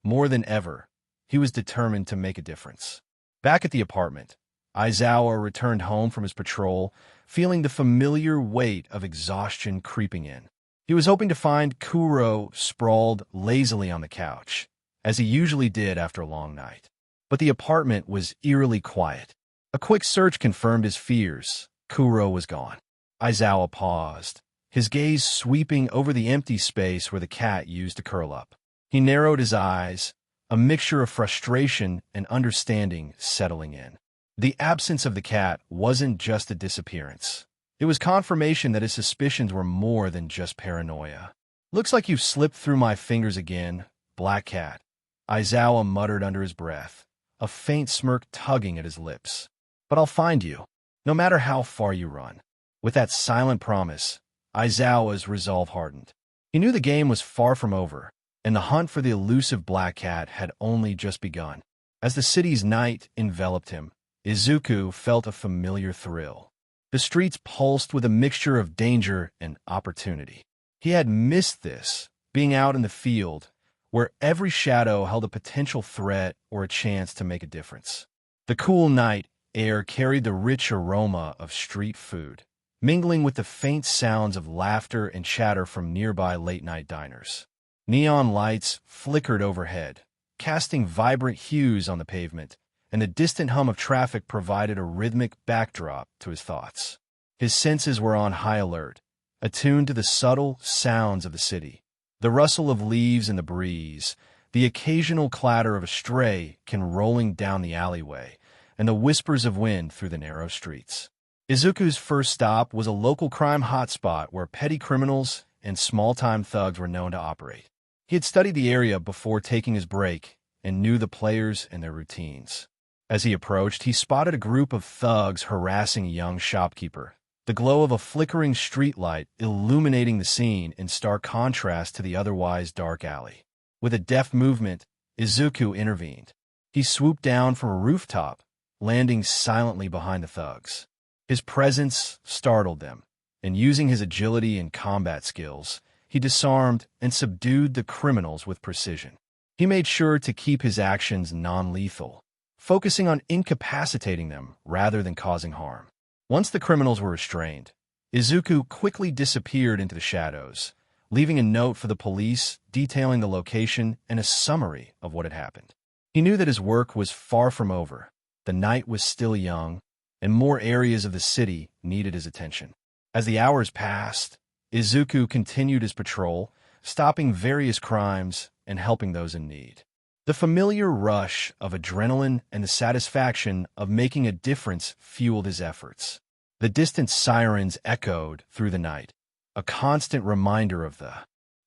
[SPEAKER 1] more than ever, he was determined to make a difference. Back at the apartment, Aizawa returned home from his patrol, feeling the familiar weight of exhaustion creeping in. He was hoping to find Kuro sprawled lazily on the couch, as he usually did after a long night. But the apartment was eerily quiet. A quick search confirmed his fears. Kuro was gone. Aizawa paused, his gaze sweeping over the empty space where the cat used to curl up. He narrowed his eyes, a mixture of frustration and understanding settling in. The absence of the cat wasn't just a disappearance. It was confirmation that his suspicions were more than just paranoia. "Looks like you've slipped through my fingers again, Black Cat," Aizawa muttered under his breath, a faint smirk tugging at his lips. "But I'll find you, no matter how far you run." With that silent promise, Aizawa's resolve hardened. He knew the game was far from over, and the hunt for the elusive Black Cat had only just begun. As the city's night enveloped him, Izuku felt a familiar thrill. The streets pulsed with a mixture of danger and opportunity. He had missed this, being out in the field, where every shadow held a potential threat or a chance to make a difference. The cool night air carried the rich aroma of street food, mingling with the faint sounds of laughter and chatter from nearby late-night diners. Neon lights flickered overhead, casting vibrant hues on the pavement, and the distant hum of traffic provided a rhythmic backdrop to his thoughts. His senses were on high alert, attuned to the subtle sounds of the city. The rustle of leaves in the breeze, the occasional clatter of a stray can rolling down the alleyway, and the whispers of wind through the narrow streets. Izuku's first stop was a local crime hotspot where petty criminals and small-time thugs were known to operate. He had studied the area before taking his break and knew the players and their routines. As he approached, he spotted a group of thugs harassing a young shopkeeper, the glow of a flickering streetlight illuminating the scene in stark contrast to the otherwise dark alley. With a deft movement, Izuku intervened. He swooped down from a rooftop, landing silently behind the thugs. His presence startled them, and using his agility and combat skills, he disarmed and subdued the criminals with precision. He made sure to keep his actions non-lethal, focusing on incapacitating them rather than causing harm. Once the criminals were restrained, Izuku quickly disappeared into the shadows, leaving a note for the police detailing the location and a summary of what had happened. He knew that his work was far from over. The night was still young, and more areas of the city needed his attention. As the hours passed, Izuku continued his patrol, stopping various crimes and helping those in need. The familiar rush of adrenaline and the satisfaction of making a difference fueled his efforts. The distant sirens echoed through the night, a constant reminder of the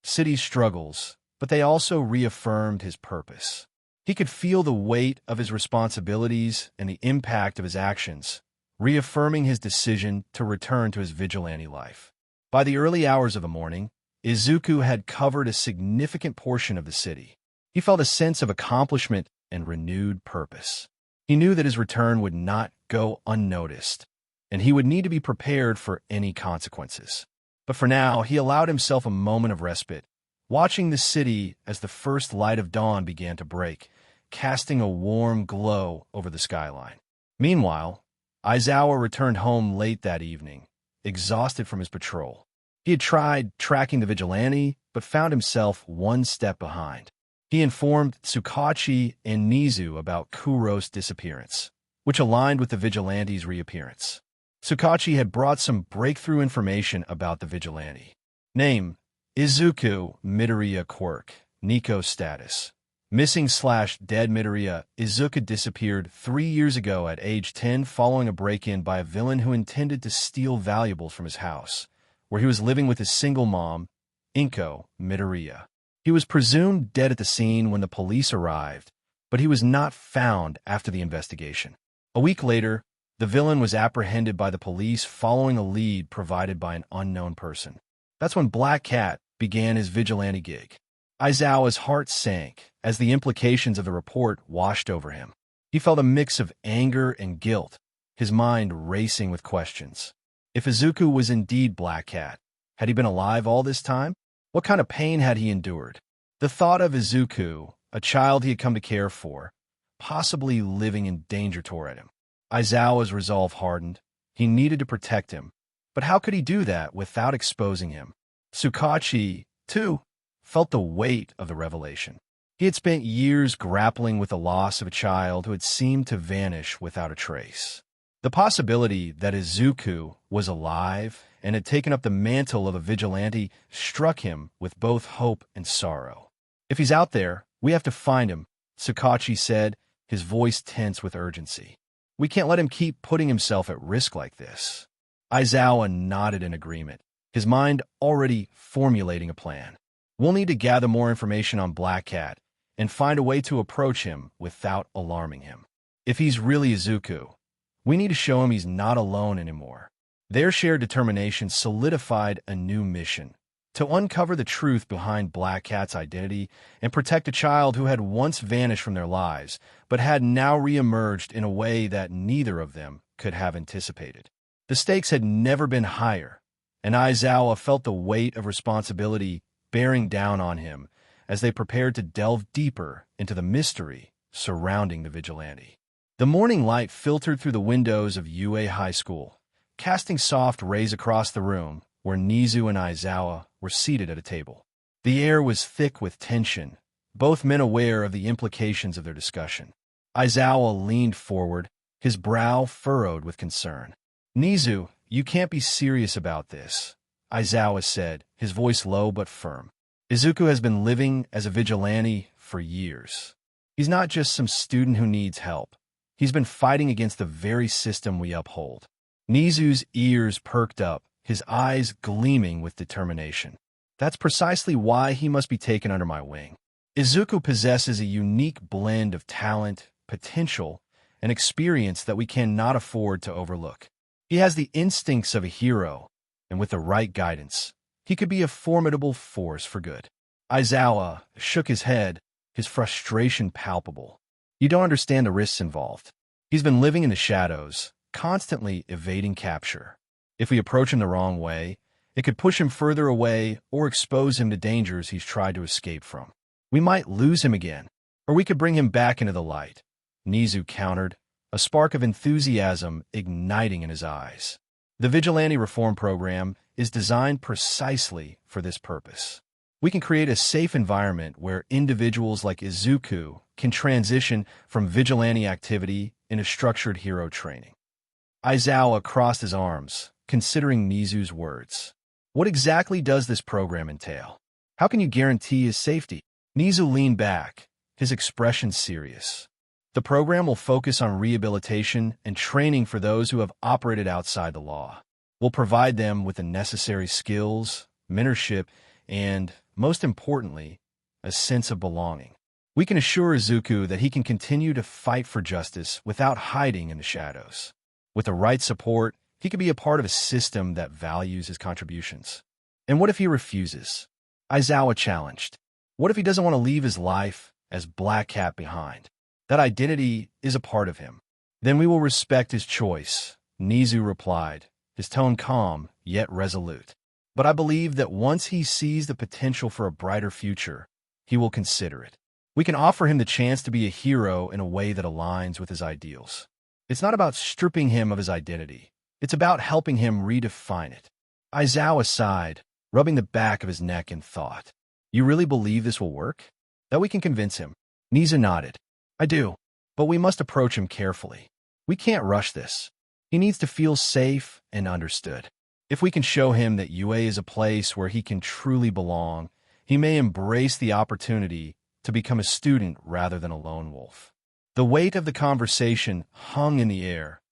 [SPEAKER 1] city's struggles, but they also reaffirmed his purpose. He could feel the weight of his responsibilities and the impact of his actions, reaffirming his decision to return to his vigilante life. By the early hours of the morning, Izuku had covered a significant portion of the city. He felt a sense of accomplishment and renewed purpose. He knew that his return would not go unnoticed, and he would need to be prepared for any consequences. But for now, he allowed himself a moment of respite, watching the city as the first light of dawn began to break, casting a warm glow over the skyline. Meanwhile, Aizawa returned home late that evening, exhausted from his patrol. He had tried tracking the vigilante, but found himself one step behind. He informed Tsukachi and Nizu about Kuro's disappearance, which aligned with the vigilante's reappearance. Tsukachi had brought some breakthrough information about the vigilante. Name: Izuku, Midoriya quirk, Nico status. Missing/dead Midoriya. Izuku disappeared 3 years ago at age 10 following a break-in by a villain who intended to steal valuables from his house, where he was living with his single mom, Inko Midoriya. He was presumed dead at the scene when the police arrived, but he was not found after the investigation. A week later, the villain was apprehended by the police following a lead provided by an unknown person. That's when Black Cat began his vigilante gig. Aizawa's heart sank as the implications of the report washed over him. He felt a mix of anger and guilt, his mind racing with questions. If Izuku was indeed Black Cat, had he been alive all this time? What kind of pain had he endured? The thought of Izuku, a child he had come to care for, possibly living in danger tore at him. Aizawa's resolve hardened. He needed to protect him, but how could he do that without exposing him? Tsukachi, too, felt the weight of the revelation. He had spent years grappling with the loss of a child who had seemed to vanish without a trace. The possibility that Izuku was alive and had taken up the mantle of a vigilante struck him with both hope and sorrow. If he's out there, we have to find him, Tsukachi said, his voice tense with urgency. We can't let him keep putting himself at risk like this. Aizawa nodded in agreement, his mind already formulating a plan. We'll need to gather more information on Black Cat and find a way to approach him without alarming him. If he's really Izuku, we need to show him he's not alone anymore. Their shared determination solidified a new mission: to uncover the truth behind Black Cat's identity and protect a child who had once vanished from their lives, but had now reemerged in a way that neither of them could have anticipated. The stakes had never been higher, and Aizawa felt the weight of responsibility bearing down on him as they prepared to delve deeper into the mystery surrounding the vigilante. The morning light filtered through the windows of UA High School, casting soft rays across the room where Nizu and Aizawa were seated at a table. The air was thick with tension, both men aware of the implications of their discussion. Aizawa leaned forward, his brow furrowed with concern. Nizu, you can't be serious about this, Aizawa said, his voice low but firm. Izuku has been living as a vigilante for years. He's not just some student who needs help. He's been fighting against the very system we uphold. Nizu's ears perked up, his eyes gleaming with determination. That's precisely why he must be taken under my wing. Izuku possesses a unique blend of talent, potential, and experience that we cannot afford to overlook. He has the instincts of a hero, and with the right guidance, he could be a formidable force for good. Aizawa shook his head, his frustration palpable. You don't understand the risks involved. He's been living in the shadows, constantly evading capture. If we approach him the wrong way, It could push him further away or expose him to dangers he's tried to escape from. We might lose him again, or we could bring him back into the light, Nizu countered, a spark of enthusiasm igniting in his eyes. The Vigilante Reform Program is designed precisely for this purpose. We can create a safe environment where individuals like Izuku can transition from vigilante activity into structured hero training. Aizawa crossed his arms, considering Nizu's words. What exactly does this program entail? How can you guarantee his safety? Nizu leaned back, his expression serious. The program will focus on rehabilitation and training for those who have operated outside the law. We'll provide them with the necessary skills, mentorship, and, most importantly, a sense of belonging. We can assure Izuku that he can continue to fight for justice without hiding in the shadows. With the right support, he could be a part of a system that values his contributions. And what if he refuses? Aizawa challenged. What if he doesn't want to leave his life as Black Cat behind? That identity is a part of him. Then we will respect his choice, Nizu replied, his tone calm yet resolute. But I believe that once he sees the potential for a brighter future, he will consider it. We can offer him the chance to be a hero in a way that aligns with his ideals. It's not about stripping him of his identity. It's about helping him redefine it. Aizawa sighed, rubbing the back of his neck in thought. You really believe this will work? That we can convince him? Nizu nodded. I do, but we must approach him carefully. We can't rush this. He needs to feel safe and understood. If we can show him that UA is a place where he can truly belong, he may embrace the opportunity to become a student rather than a lone wolf. The weight of the conversation hung in the air,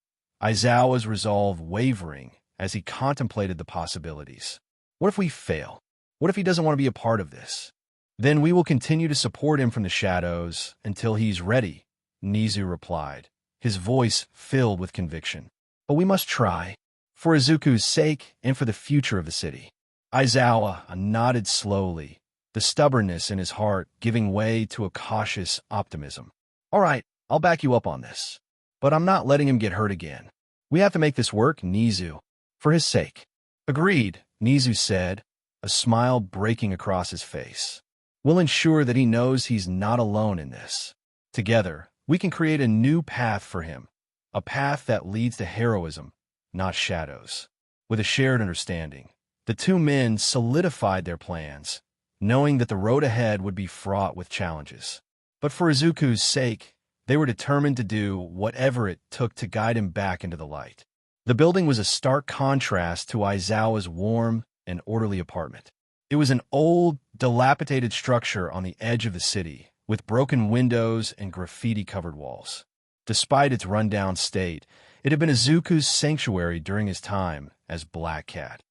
[SPEAKER 1] Aizawa's resolve wavering as he contemplated the possibilities. What if we fail? What if he doesn't want to be a part of this? Then we will continue to support him from the shadows until he's ready, Nizu replied, his voice filled with conviction. But we must try, for Izuku's sake and for the future of the city. Aizawa nodded slowly, the stubbornness in his heart giving way to a cautious optimism. All right, I'll back you up on this. But I'm not letting him get hurt again. We have to make this work, Nizu, for his sake. Agreed, Nizu said, a smile breaking across his face. We'll ensure that he knows he's not alone in this. Together, we can create a new path for him, a path that leads to heroism, not shadows. With a shared understanding, the two men solidified their plans, knowing that the road ahead would be fraught with challenges. But for Izuku's sake, they were determined to do whatever it took to guide him back into the light. The building was a stark contrast to Aizawa's warm and orderly apartment. It was an old, dilapidated structure on the edge of the city, with broken windows and graffiti-covered walls. Despite its rundown state, it had been Izuku's sanctuary during his time as Black Cat,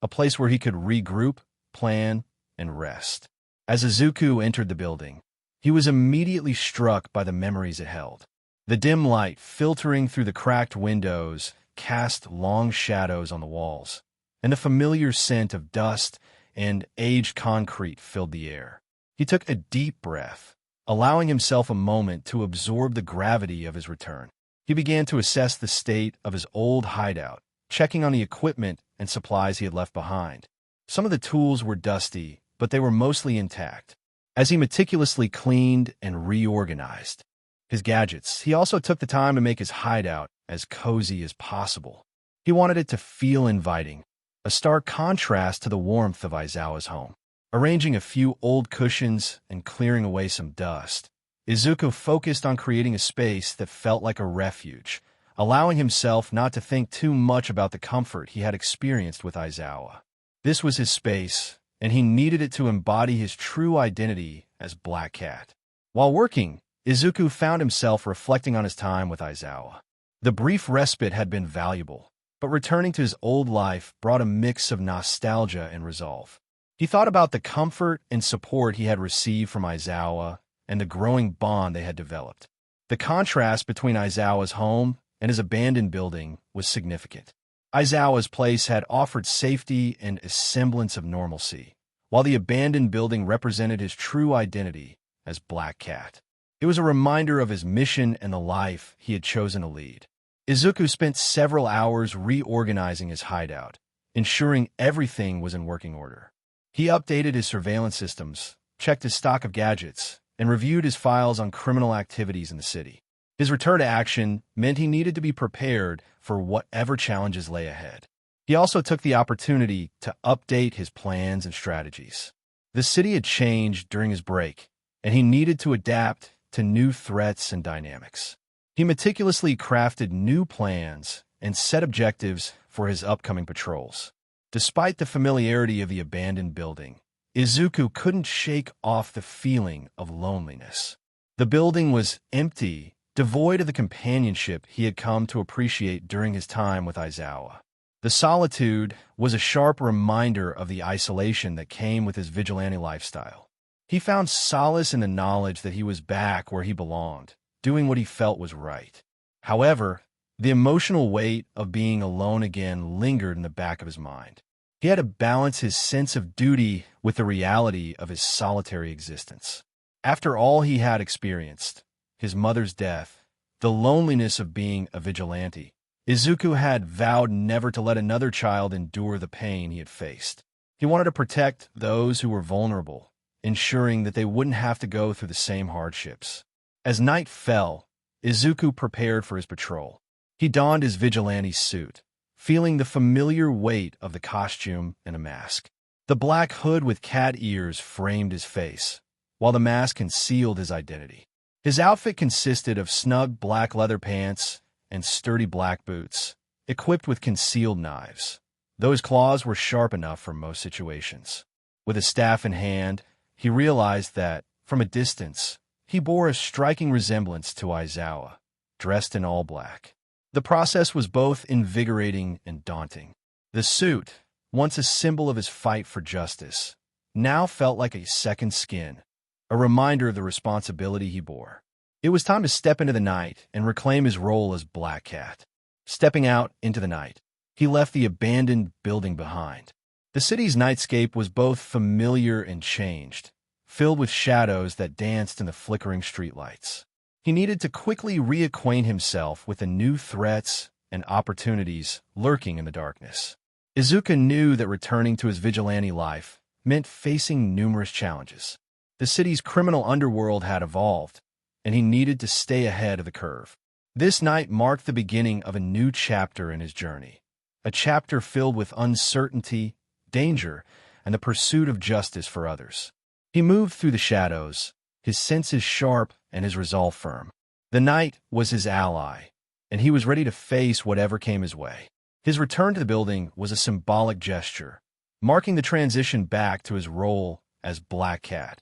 [SPEAKER 1] a place where he could regroup, plan, and rest. As Izuku entered the building, he was immediately struck by the memories it held. The dim light filtering through the cracked windows cast long shadows on the walls, and the familiar scent of dust and aged concrete filled the air. He took a deep breath, allowing himself a moment to absorb the gravity of his return. He began to assess the state of his old hideout, checking on the equipment and supplies he had left behind. Some of the tools were dusty, but they were mostly intact. As he meticulously cleaned and reorganized his gadgets, he also took the time to make his hideout as cozy as possible. He wanted it to feel inviting, a stark contrast to the warmth of Aizawa's home. Arranging a few old cushions and clearing away some dust, Izuku focused on creating a space that felt like a refuge, allowing himself not to think too much about the comfort he had experienced with Aizawa. This was his space, and he needed it to embody his true identity as Black Cat. While working, Izuku found himself reflecting on his time with Aizawa. The brief respite had been valuable, but returning to his old life brought a mix of nostalgia and resolve. He thought about the comfort and support he had received from Aizawa and the growing bond they had developed. The contrast between Aizawa's home and his abandoned building was significant. Aizawa's place had offered safety and a semblance of normalcy, while the abandoned building represented his true identity as Black Cat. It was a reminder of his mission and the life he had chosen to lead. Izuku spent several hours reorganizing his hideout, ensuring everything was in working order. He updated his surveillance systems, checked his stock of gadgets, and reviewed his files on criminal activities in the city. His return to action meant he needed to be prepared for whatever challenges lay ahead. He also took the opportunity to update his plans and strategies. The city had changed during his break, and he needed to adapt to new threats and dynamics. He meticulously crafted new plans and set objectives for his upcoming patrols. Despite the familiarity of the abandoned building, Izuku couldn't shake off the feeling of loneliness. The building was empty, devoid of the companionship he had come to appreciate during his time with Aizawa. The solitude was a sharp reminder of the isolation that came with his vigilante lifestyle. He found solace in the knowledge that he was back where he belonged, doing what he felt was right. However, the emotional weight of being alone again lingered in the back of his mind. He had to balance his sense of duty with the reality of his solitary existence. After all he had experienced, his mother's death, the loneliness of being a vigilante, Izuku had vowed never to let another child endure the pain he had faced. He wanted to protect those who were vulnerable, ensuring that they wouldn't have to go through the same hardships. As night fell, Izuku prepared for his patrol. He donned his vigilante suit, feeling the familiar weight of the costume and a mask. The black hood with cat ears framed his face, while the mask concealed his identity. His outfit consisted of snug black leather pants and sturdy black boots, equipped with concealed knives. Those claws were sharp enough for most situations. With a staff in hand, he realized that, from a distance, he bore a striking resemblance to Aizawa, dressed in all black. The process was both invigorating and daunting. The suit, once a symbol of his fight for justice, now felt like a second skin, a reminder of the responsibility he bore. It was time to step into the night and reclaim his role as Black Cat. Stepping out into the night, he left the abandoned building behind. The city's nightscape was both familiar and changed, filled with shadows that danced in the flickering streetlights. He needed to quickly reacquaint himself with the new threats and opportunities lurking in the darkness. Izuku knew that returning to his vigilante life meant facing numerous challenges. The city's criminal underworld had evolved, and he needed to stay ahead of the curve. This night marked the beginning of a new chapter in his journey, a chapter filled with uncertainty, danger, and the pursuit of justice for others. He moved through the shadows, his senses sharp and his resolve firm. The night was his ally, and he was ready to face whatever came his way. His return to the building was a symbolic gesture, marking the transition back to his role as Black Cat,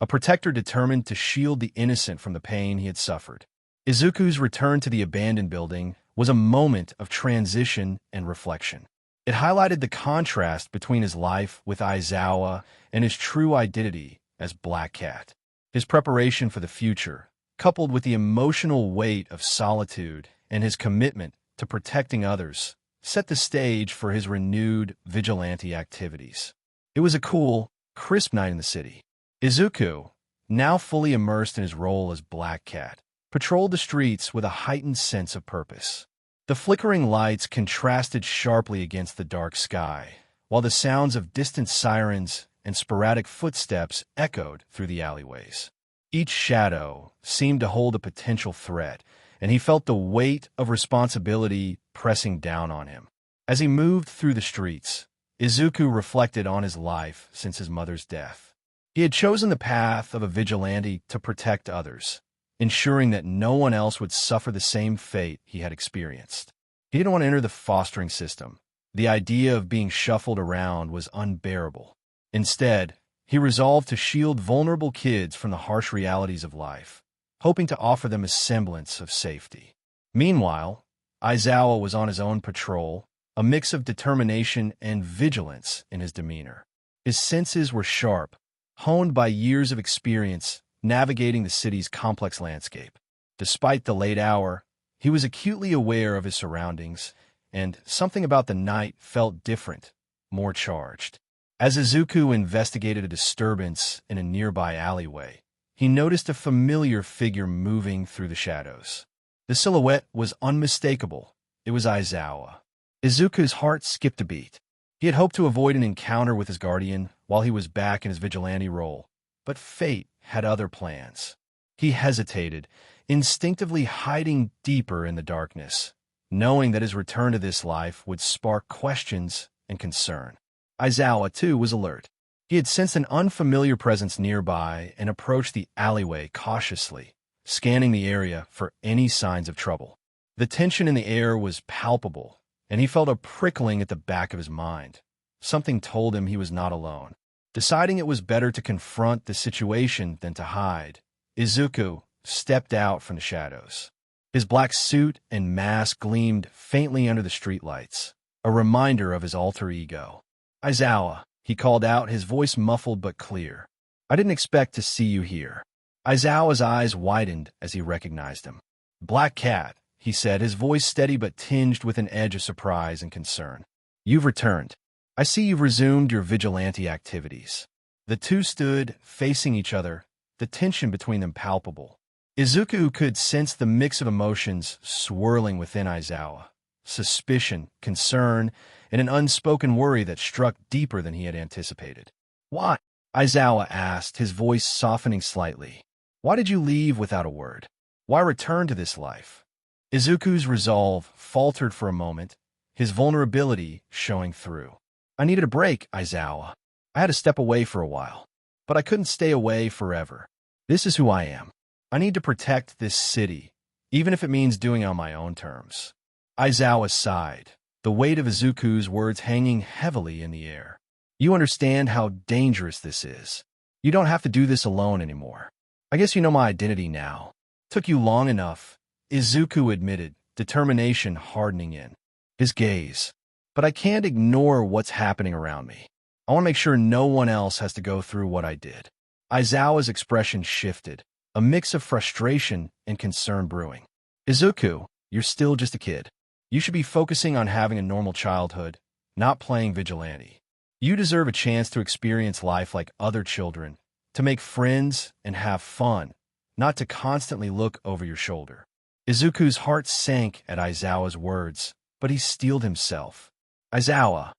[SPEAKER 1] a protector determined to shield the innocent from the pain he had suffered. Izuku's return to the abandoned building was a moment of transition and reflection. It highlighted the contrast between his life with Aizawa and his true identity as Black Cat. His preparation for the future, coupled with the emotional weight of solitude and his commitment to protecting others, set the stage for his renewed vigilante activities. It was a cool, crisp night in the city. Izuku, now fully immersed in his role as Black Cat, patrolled the streets with a heightened sense of purpose. The flickering lights contrasted sharply against the dark sky, while the sounds of distant sirens and sporadic footsteps echoed through the alleyways. Each shadow seemed to hold a potential threat, and he felt the weight of responsibility pressing down on him. As he moved through the streets, Izuku reflected on his life since his mother's death. He had chosen the path of a vigilante to protect others, ensuring that no one else would suffer the same fate he had experienced. He didn't want to enter the fostering system. The idea of being shuffled around was unbearable. Instead, he resolved to shield vulnerable kids from the harsh realities of life, hoping to offer them a semblance of safety. Meanwhile, Aizawa was on his own patrol, a mix of determination and vigilance in his demeanor. His senses were sharp, honed by years of experience navigating the city's complex landscape. Despite the late hour, he was acutely aware of his surroundings, and something about the night felt different, more charged. As Izuku investigated a disturbance in a nearby alleyway, he noticed a familiar figure moving through the shadows. The silhouette was unmistakable. It was Aizawa. Izuku's heart skipped a beat. He had hoped to avoid an encounter with his guardian while he was back in his vigilante role, but fate had other plans. He hesitated, instinctively hiding deeper in the darkness, knowing that his return to this life would spark questions and concern. Aizawa, too, was alert. He had sensed an unfamiliar presence nearby and approached the alleyway cautiously, scanning the area for any signs of trouble. The tension in the air was palpable, and he felt a prickling at the back of his mind. Something told him he was not alone. Deciding it was better to confront the situation than to hide, Izuku stepped out from the shadows. His black suit and mask gleamed faintly under the streetlights, a reminder of his alter ego. "Aizawa," he called out, his voice muffled but clear. "I didn't expect to see you here." Aizawa's eyes widened as he recognized him. "Black Cat," he said, his voice steady but tinged with an edge of surprise and concern. "You've returned. I see you've resumed your vigilante activities." The two stood, facing each other, the tension between them palpable. Izuku could sense the mix of emotions swirling within Aizawa: suspicion, concern, and an unspoken worry that struck deeper than he had anticipated. "Why?" Aizawa asked, his voice softening slightly. "Why did you leave without a word? Why return to this life?" Izuku's resolve faltered for a moment, his vulnerability showing through. "I needed a break, Aizawa. I had to step away for a while. But I couldn't stay away forever. This is who I am. I need to protect this city, even if it means doing it on my own terms." Aizawa sighed, the weight of Izuku's words hanging heavily in the air. "You understand how dangerous this is. You don't have to do this alone anymore. I guess you know my identity now. Took you long enough," Izuku admitted, determination hardening in his gaze. "But I can't ignore what's happening around me. I want to make sure no one else has to go through what I did." Aizawa's expression shifted, a mix of frustration and concern brewing. "Izuku, you're still just a kid. You should be focusing on having a normal childhood, not playing vigilante. You deserve a chance to experience life like other children, to make friends and have fun, not to constantly look over your shoulder." Izuku's heart sank at Aizawa's words, but he steeled himself. "Aizawa,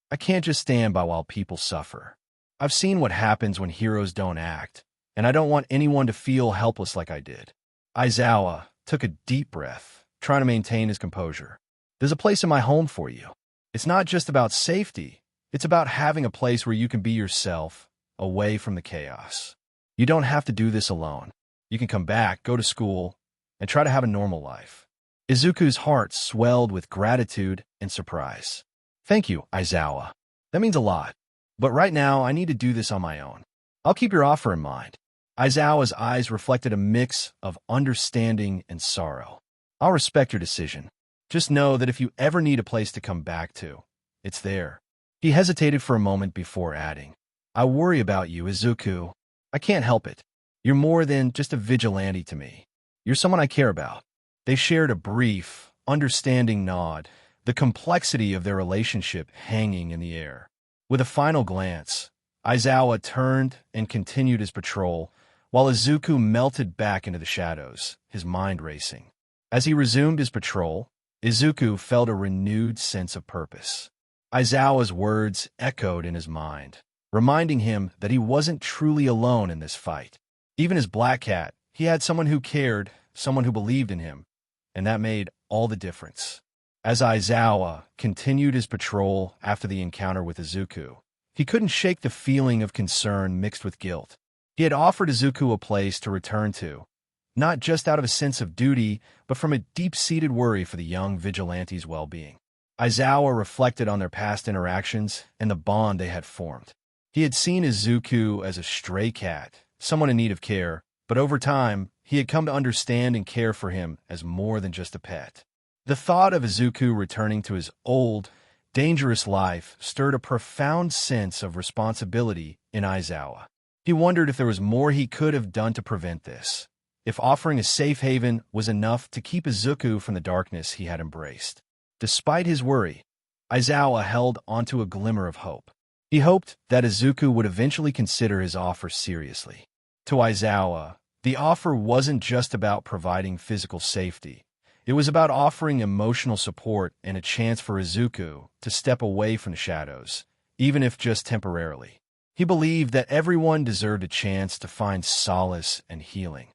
[SPEAKER 1] I can't just stand by while people suffer. I've seen what happens when heroes don't act, and I don't want anyone to feel helpless like I did." Aizawa took a deep breath, trying to maintain his composure. "There's a place in my home for you. It's not just about safety. It's about having a place where you can be yourself, away from the chaos. You don't have to do this alone. You can come back, go to school, and try to have a normal life." Izuku's heart swelled with gratitude and surprise. "Thank you, Aizawa. That means a lot. But right now, I need to do this on my own. I'll keep your offer in mind." Aizawa's eyes reflected a mix of understanding and sorrow. "I'll respect your decision. Just know that if you ever need a place to come back to, it's there." He hesitated for a moment before adding, "I worry about you, Izuku. I can't help it. You're more than just a vigilante to me. You're someone I care about." They shared a brief, understanding nod, the complexity of their relationship hanging in the air. With a final glance, Aizawa turned and continued his patrol, while Izuku melted back into the shadows, his mind racing. As he resumed his patrol, Izuku felt a renewed sense of purpose. Aizawa's words echoed in his mind, reminding him that he wasn't truly alone in this fight. Even as Black Cat, he had someone who cared, someone who believed in him, and that made all the difference. As Aizawa continued his patrol after the encounter with Izuku, he couldn't shake the feeling of concern mixed with guilt. He had offered Izuku a place to return to, not just out of a sense of duty, but from a deep-seated worry for the young vigilante's well-being. Aizawa reflected on their past interactions and the bond they had formed. He had seen Izuku as a stray cat, someone in need of care, but over time, he had come to understand and care for him as more than just a pet. The thought of Izuku returning to his old, dangerous life stirred a profound sense of responsibility in Aizawa. He wondered if there was more he could have done to prevent this, if offering a safe haven was enough to keep Izuku from the darkness he had embraced. Despite his worry, Aizawa held onto a glimmer of hope. He hoped that Izuku would eventually consider his offer seriously. To Aizawa, the offer wasn't just about providing physical safety. It was about offering emotional support and a chance for Izuku to step away from the shadows, even if just temporarily. He believed that everyone deserved a chance to find solace and healing,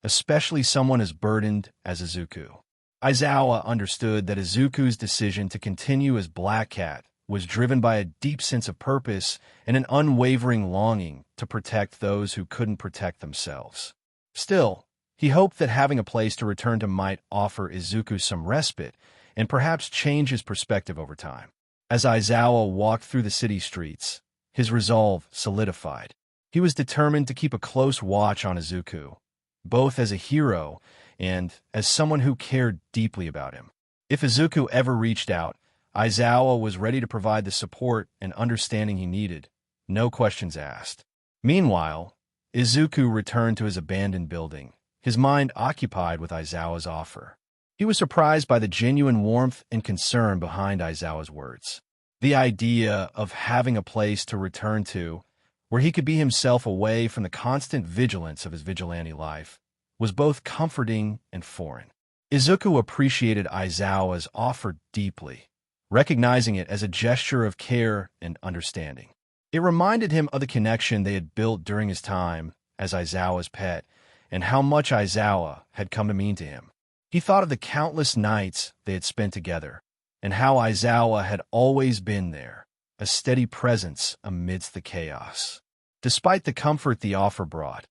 [SPEAKER 1] especially someone as burdened as Izuku. Aizawa understood that Izuku's decision to continue as Black Cat was driven by a deep sense of purpose and an unwavering longing to protect those who couldn't protect themselves. Still, he hoped that having a place to return to might offer Izuku some respite and perhaps change his perspective over time. As Aizawa walked through the city streets, his resolve solidified. He was determined to keep a close watch on Izuku, both as a hero and as someone who cared deeply about him. If Izuku ever reached out, Aizawa was ready to provide the support and understanding he needed, no questions asked. Meanwhile, Izuku returned to his abandoned building, his mind occupied with Aizawa's offer. He was surprised by the genuine warmth and concern behind Aizawa's words. The idea of having a place to return to, where he could be himself away from the constant vigilance of his vigilante life, was both comforting and foreign. Izuku appreciated Aizawa's offer deeply, recognizing it as a gesture of care and understanding. It reminded him of the connection they had built during his time as Aizawa's pet and how much Aizawa had come to mean to him. He thought of the countless nights they had spent together and how Aizawa had always been there, a steady presence amidst the chaos. Despite the comfort the offer brought,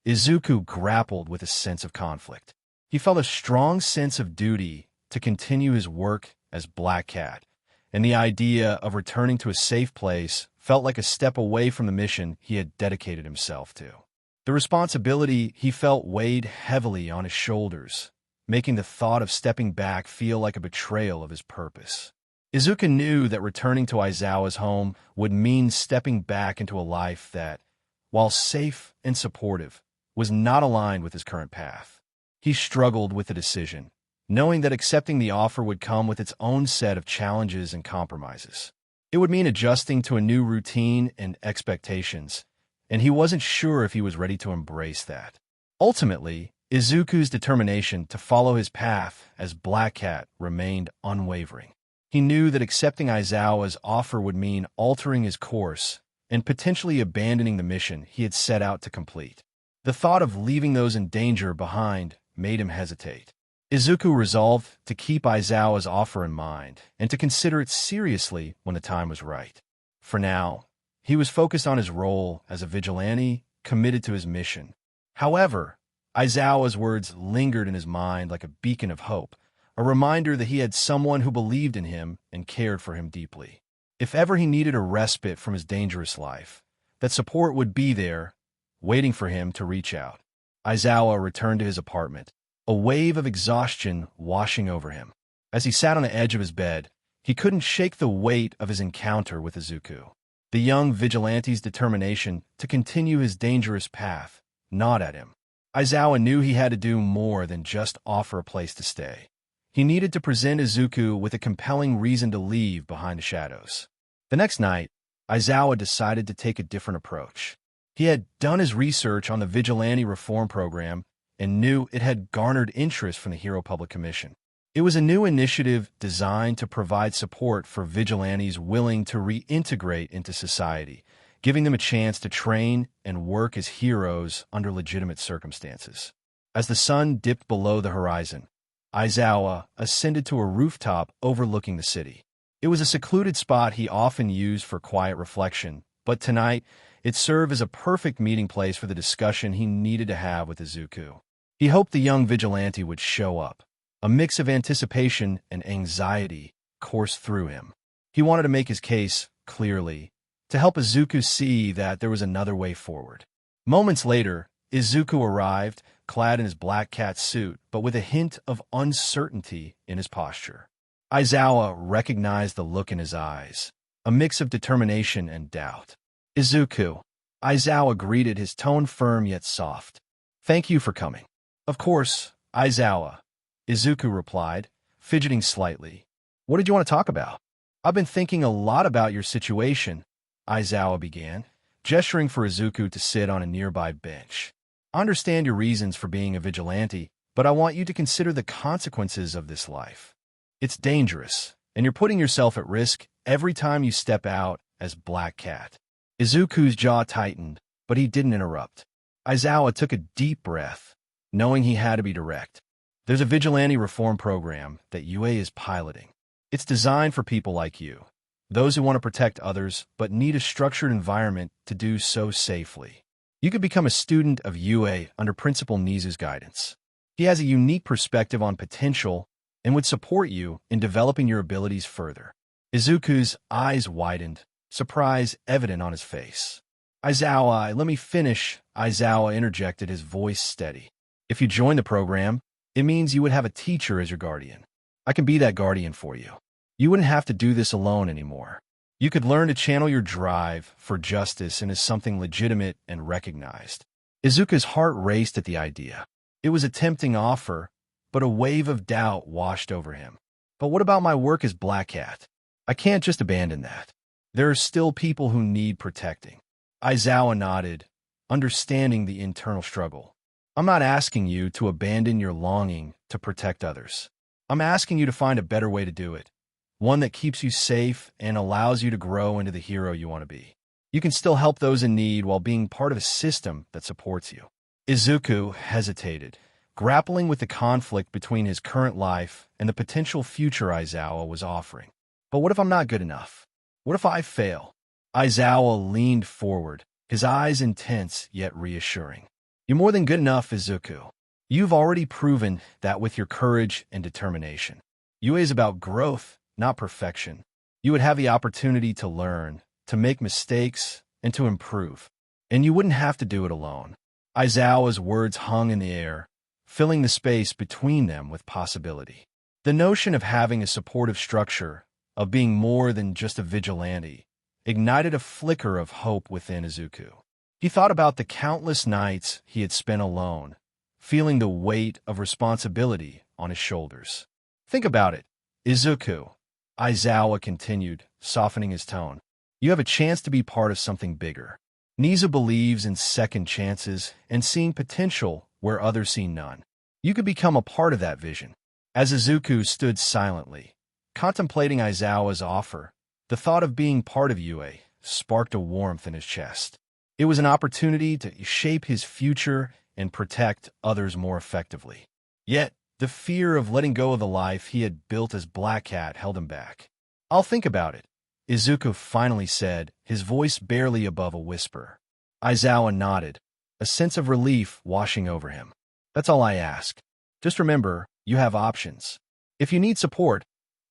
[SPEAKER 1] Izuku grappled with a sense of conflict. He felt a strong sense of duty to continue his work as Black Cat, and the idea of returning to a safe place felt like a step away from the mission he had dedicated himself to. The responsibility he felt weighed heavily on his shoulders, making the thought of stepping back feel like a betrayal of his purpose. Izuku knew that returning to Aizawa's home would mean stepping back into a life that, while safe and supportive, was not aligned with his current path. He struggled with the decision, knowing that accepting the offer would come with its own set of challenges and compromises. It would mean adjusting to a new routine and expectations, and he wasn't sure if he was ready to embrace that. Ultimately, Izuku's determination to follow his path as Black Cat remained unwavering. He knew that accepting Aizawa's offer would mean altering his course and potentially abandoning the mission he had set out to complete. The thought of leaving those in danger behind made him hesitate. Izuku resolved to keep Aizawa's offer in mind and to consider it seriously when the time was right. For now, he was focused on his role as a vigilante committed to his mission. However, Aizawa's words lingered in his mind like a beacon of hope, a reminder that he had someone who believed in him and cared for him deeply. If ever he needed a respite from his dangerous life, that support would be there, waiting for him to reach out. Aizawa returned to his apartment, a wave of exhaustion washing over him. As he sat on the edge of his bed, he couldn't shake the weight of his encounter with Izuku. The young vigilante's determination to continue his dangerous path gnawed at him. Aizawa knew he had to do more than just offer a place to stay. He needed to present Izuku with a compelling reason to leave behind the shadows. The next night, Aizawa decided to take a different approach. He had done his research on the Vigilante Reform Program and knew it had garnered interest from the Hero Public Commission. It was a new initiative designed to provide support for vigilantes willing to reintegrate into society, giving them a chance to train and work as heroes under legitimate circumstances. As the sun dipped below the horizon, Aizawa ascended to a rooftop overlooking the city. It was a secluded spot he often used for quiet reflection, but tonight it served as a perfect meeting place for the discussion he needed to have with Izuku. He hoped the young vigilante would show up. A mix of anticipation and anxiety coursed through him. He wanted to make his case clearly, to help Izuku see that there was another way forward. Moments later, Izuku arrived, clad in his Black Cat suit, but with a hint of uncertainty in his posture. Aizawa recognized the look in his eyes, a mix of determination and doubt. Izuku, Aizawa greeted, his tone firm yet soft. Thank you for coming. Of course, Aizawa, Izuku replied, fidgeting slightly. What did you want to talk about? I've been thinking a lot about your situation, Aizawa began, gesturing for Izuku to sit on a nearby bench. I understand your reasons for being a vigilante, but I want you to consider the consequences of this life. It's dangerous, and you're putting yourself at risk every time you step out as Black Cat." Izuku's jaw tightened, but he didn't interrupt. Aizawa took a deep breath, knowing he had to be direct. "There's a vigilante reform program that UA is piloting. It's designed for people like you, those who want to protect others but need a structured environment to do so safely. You could become a student of UA under Principal Nizu's guidance. He has a unique perspective on potential and would support you in developing your abilities further." Izuku's eyes widened, surprise evident on his face. "Aizawa, let me finish," Aizawa interjected, his voice steady. "If you join the program, it means you would have a teacher as your guardian. I can be that guardian for you. You wouldn't have to do this alone anymore. You could learn to channel your drive for justice into something legitimate and recognized." Izuku's heart raced at the idea. It was a tempting offer, but a wave of doubt washed over him. "But what about my work as Black Cat? I can't just abandon that. There are still people who need protecting." Aizawa nodded, understanding the internal struggle. "I'm not asking you to abandon your longing to protect others. I'm asking you to find a better way to do it, one that keeps you safe and allows you to grow into the hero you want to be. You can still help those in need while being part of a system that supports you." Izuku hesitated, grappling with the conflict between his current life and the potential future Aizawa was offering. "But what if I'm not good enough? What if I fail?" Aizawa leaned forward, his eyes intense yet reassuring. "You're more than good enough, Izuku. You've already proven that with your courage and determination. UA is about growth, not perfection. You would have the opportunity to learn, to make mistakes, and to improve. And you wouldn't have to do it alone." Aizawa's words hung in the air, filling the space between them with possibility. The notion of having a supportive structure, of being more than just a vigilante, ignited a flicker of hope within Izuku. He thought about the countless nights he had spent alone, feeling the weight of responsibility on his shoulders. "Think about it, Izuku," Aizawa continued, softening his tone. "You have a chance to be part of something bigger. Nizu believes in second chances and seeing potential where others see none. You could become a part of that vision." As Izuku stood silently, contemplating Aizawa's offer, the thought of being part of UA sparked a warmth in his chest. It was an opportunity to shape his future and protect others more effectively. Yet, the fear of letting go of the life he had built as Black Cat held him back. "I'll think about it," Izuku finally said, his voice barely above a whisper. Aizawa nodded, a sense of relief washing over him. "That's all I ask. Just remember, you have options. If you need support,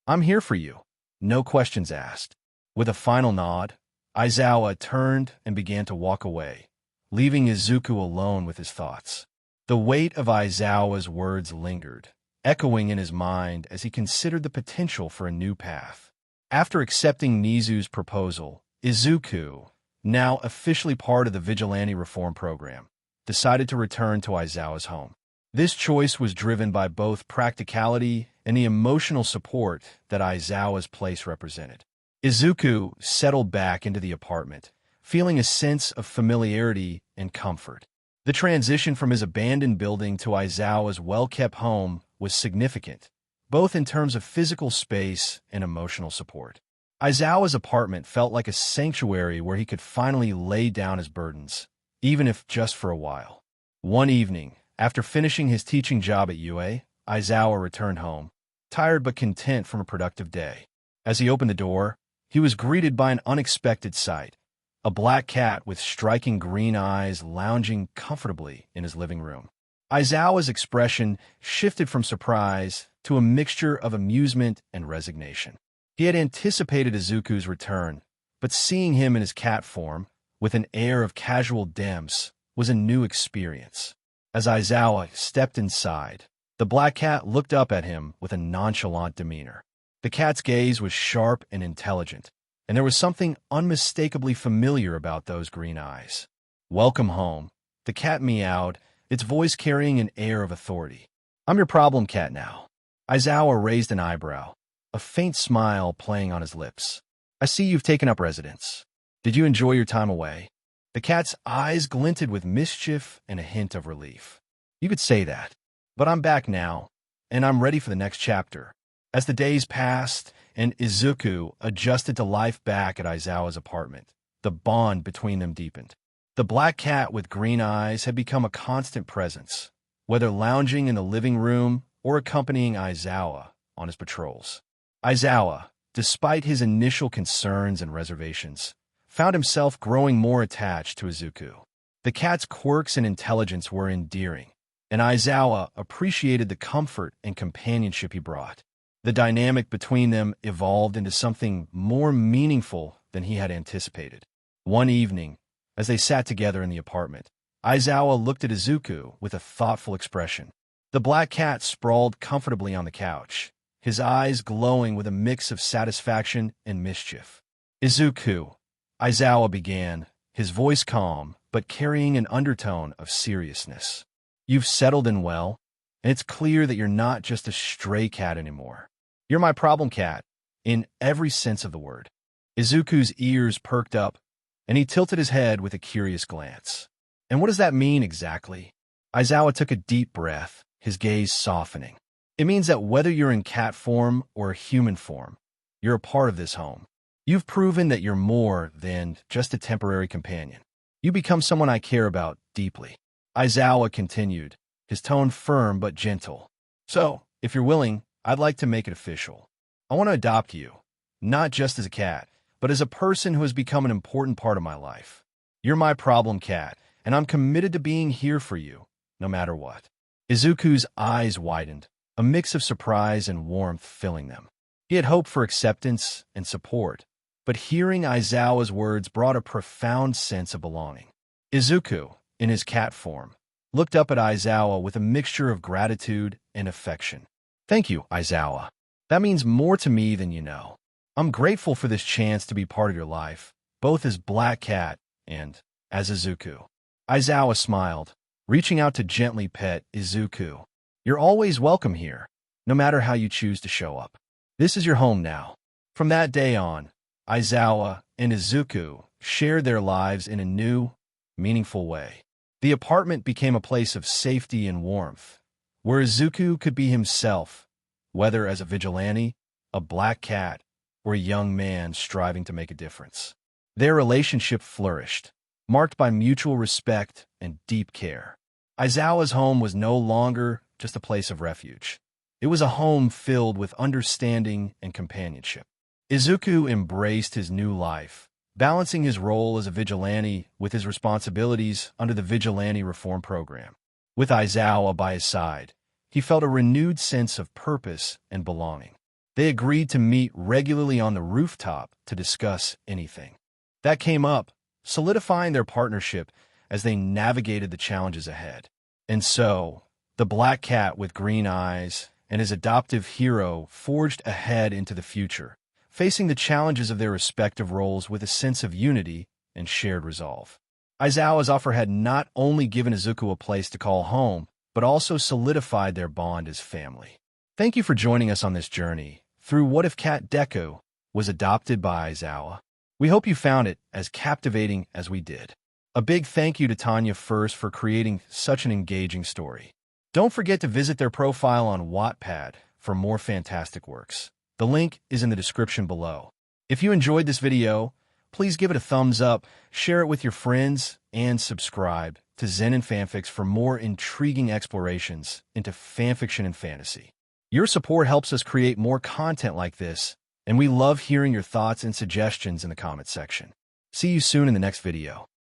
[SPEAKER 1] I'm here for you. No questions asked." With a final nod, Aizawa turned and began to walk away, leaving Izuku alone with his thoughts. The weight of Aizawa's words lingered, echoing in his mind as he considered the potential for a new path. After accepting Nizu's proposal, Izuku, now officially part of the Vigilante Reform Program, decided to return to Aizawa's home. This choice was driven by both practicality and the emotional support that Aizawa's place represented. Izuku settled back into the apartment, feeling a sense of familiarity and comfort. The transition from his abandoned building to Aizawa's well-kept home was significant, both in terms of physical space and emotional support. Aizawa's apartment felt like a sanctuary where he could finally lay down his burdens, even if just for a while. One evening, after finishing his teaching job at UA, Aizawa returned home, tired but content from a productive day. As he opened the door, he was greeted by an unexpected sight: a black cat with striking green eyes lounging comfortably in his living room. Aizawa's expression shifted from surprise to a mixture of amusement and resignation. He had anticipated Izuku's return, but seeing him in his cat form, with an air of casual demse, was a new experience. As Aizawa stepped inside, the black cat looked up at him with a nonchalant demeanor. The cat's gaze was sharp and intelligent, and there was something unmistakably familiar about those green eyes. "Welcome home," the cat meowed, its voice carrying an air of authority. "I'm your problem cat now." Aizawa raised an eyebrow, a faint smile playing on his lips. "I see you've taken up residence. Did you enjoy your time away?" The cat's eyes glinted with mischief and a hint of relief. "You could say that. But I'm back now, and I'm ready for the next chapter. As the days passed and Izuku adjusted to life back at Aizawa's apartment, the bond between them deepened. The black cat with green eyes had become a constant presence, whether lounging in the living room or accompanying Aizawa on his patrols. Aizawa, despite his initial concerns and reservations, found himself growing more attached to Izuku. The cat's quirks and intelligence were endearing, and Aizawa appreciated the comfort and companionship he brought. The dynamic between them evolved into something more meaningful than he had anticipated. One evening, as they sat together in the apartment, Aizawa looked at Izuku with a thoughtful expression. The black cat sprawled comfortably on the couch, his eyes glowing with a mix of satisfaction and mischief. "Izuku," Aizawa began, his voice calm, but carrying an undertone of seriousness. "You've settled in well, and it's clear that you're not just a stray cat anymore. You're my problem cat, in every sense of the word." Izuku's ears perked up, and he tilted his head with a curious glance. "And what does that mean exactly?" Aizawa took a deep breath, his gaze softening. "It means that whether you're in cat form or human form, you're a part of this home. You've proven that you're more than just a temporary companion. You become someone I care about deeply." Aizawa continued, his tone firm but gentle. "So, if you're willing, I'd like to make it official. I want to adopt you, not just as a cat, but as a person who has become an important part of my life. You're my problem cat, and I'm committed to being here for you, no matter what." Izuku's eyes widened, a mix of surprise and warmth filling them. He had hoped for acceptance and support, but hearing Aizawa's words brought a profound sense of belonging. Izuku, in his cat form, looked up at Aizawa with a mixture of gratitude and affection. "Thank you, Aizawa. That means more to me than you know. I'm grateful for this chance to be part of your life, both as Black Cat and as Izuku." Aizawa smiled, reaching out to gently pet Izuku. "You're always welcome here, no matter how you choose to show up. This is your home now." From that day on, Aizawa and Izuku shared their lives in a new, meaningful way. The apartment became a place of safety and warmth, where Izuku could be himself, whether as a vigilante, a black cat, or a young man striving to make a difference. Their relationship flourished, marked by mutual respect and deep care. Aizawa's home was no longer just a place of refuge. It was a home filled with understanding and companionship. Izuku embraced his new life, balancing his role as a vigilante with his responsibilities under the Vigilante Reform Program. With Aizawa by his side, he felt a renewed sense of purpose and belonging. They agreed to meet regularly on the rooftop to discuss anything that came up, solidifying their partnership as they navigated the challenges ahead. And so, the black cat with green eyes and his adoptive hero forged ahead into the future, facing the challenges of their respective roles with a sense of unity and shared resolve. Aizawa's offer had not only given Izuku a place to call home, but also solidified their bond as family. Thank you for joining us on this journey through What If Cat Deku was adopted by Aizawa. We hope you found it as captivating as we did. A big thank you to Tanya first for creating such an engaging story. Don't forget to visit their profile on Wattpad for more fantastic works. The link is in the description below. If you enjoyed this video, please give it a thumbs up, share it with your friends, and subscribe to Zenin Fanfics for more intriguing explorations into fanfiction and fantasy. Your support helps us create more content like this, and we love hearing your thoughts and suggestions in the comments section. See you soon in the next video.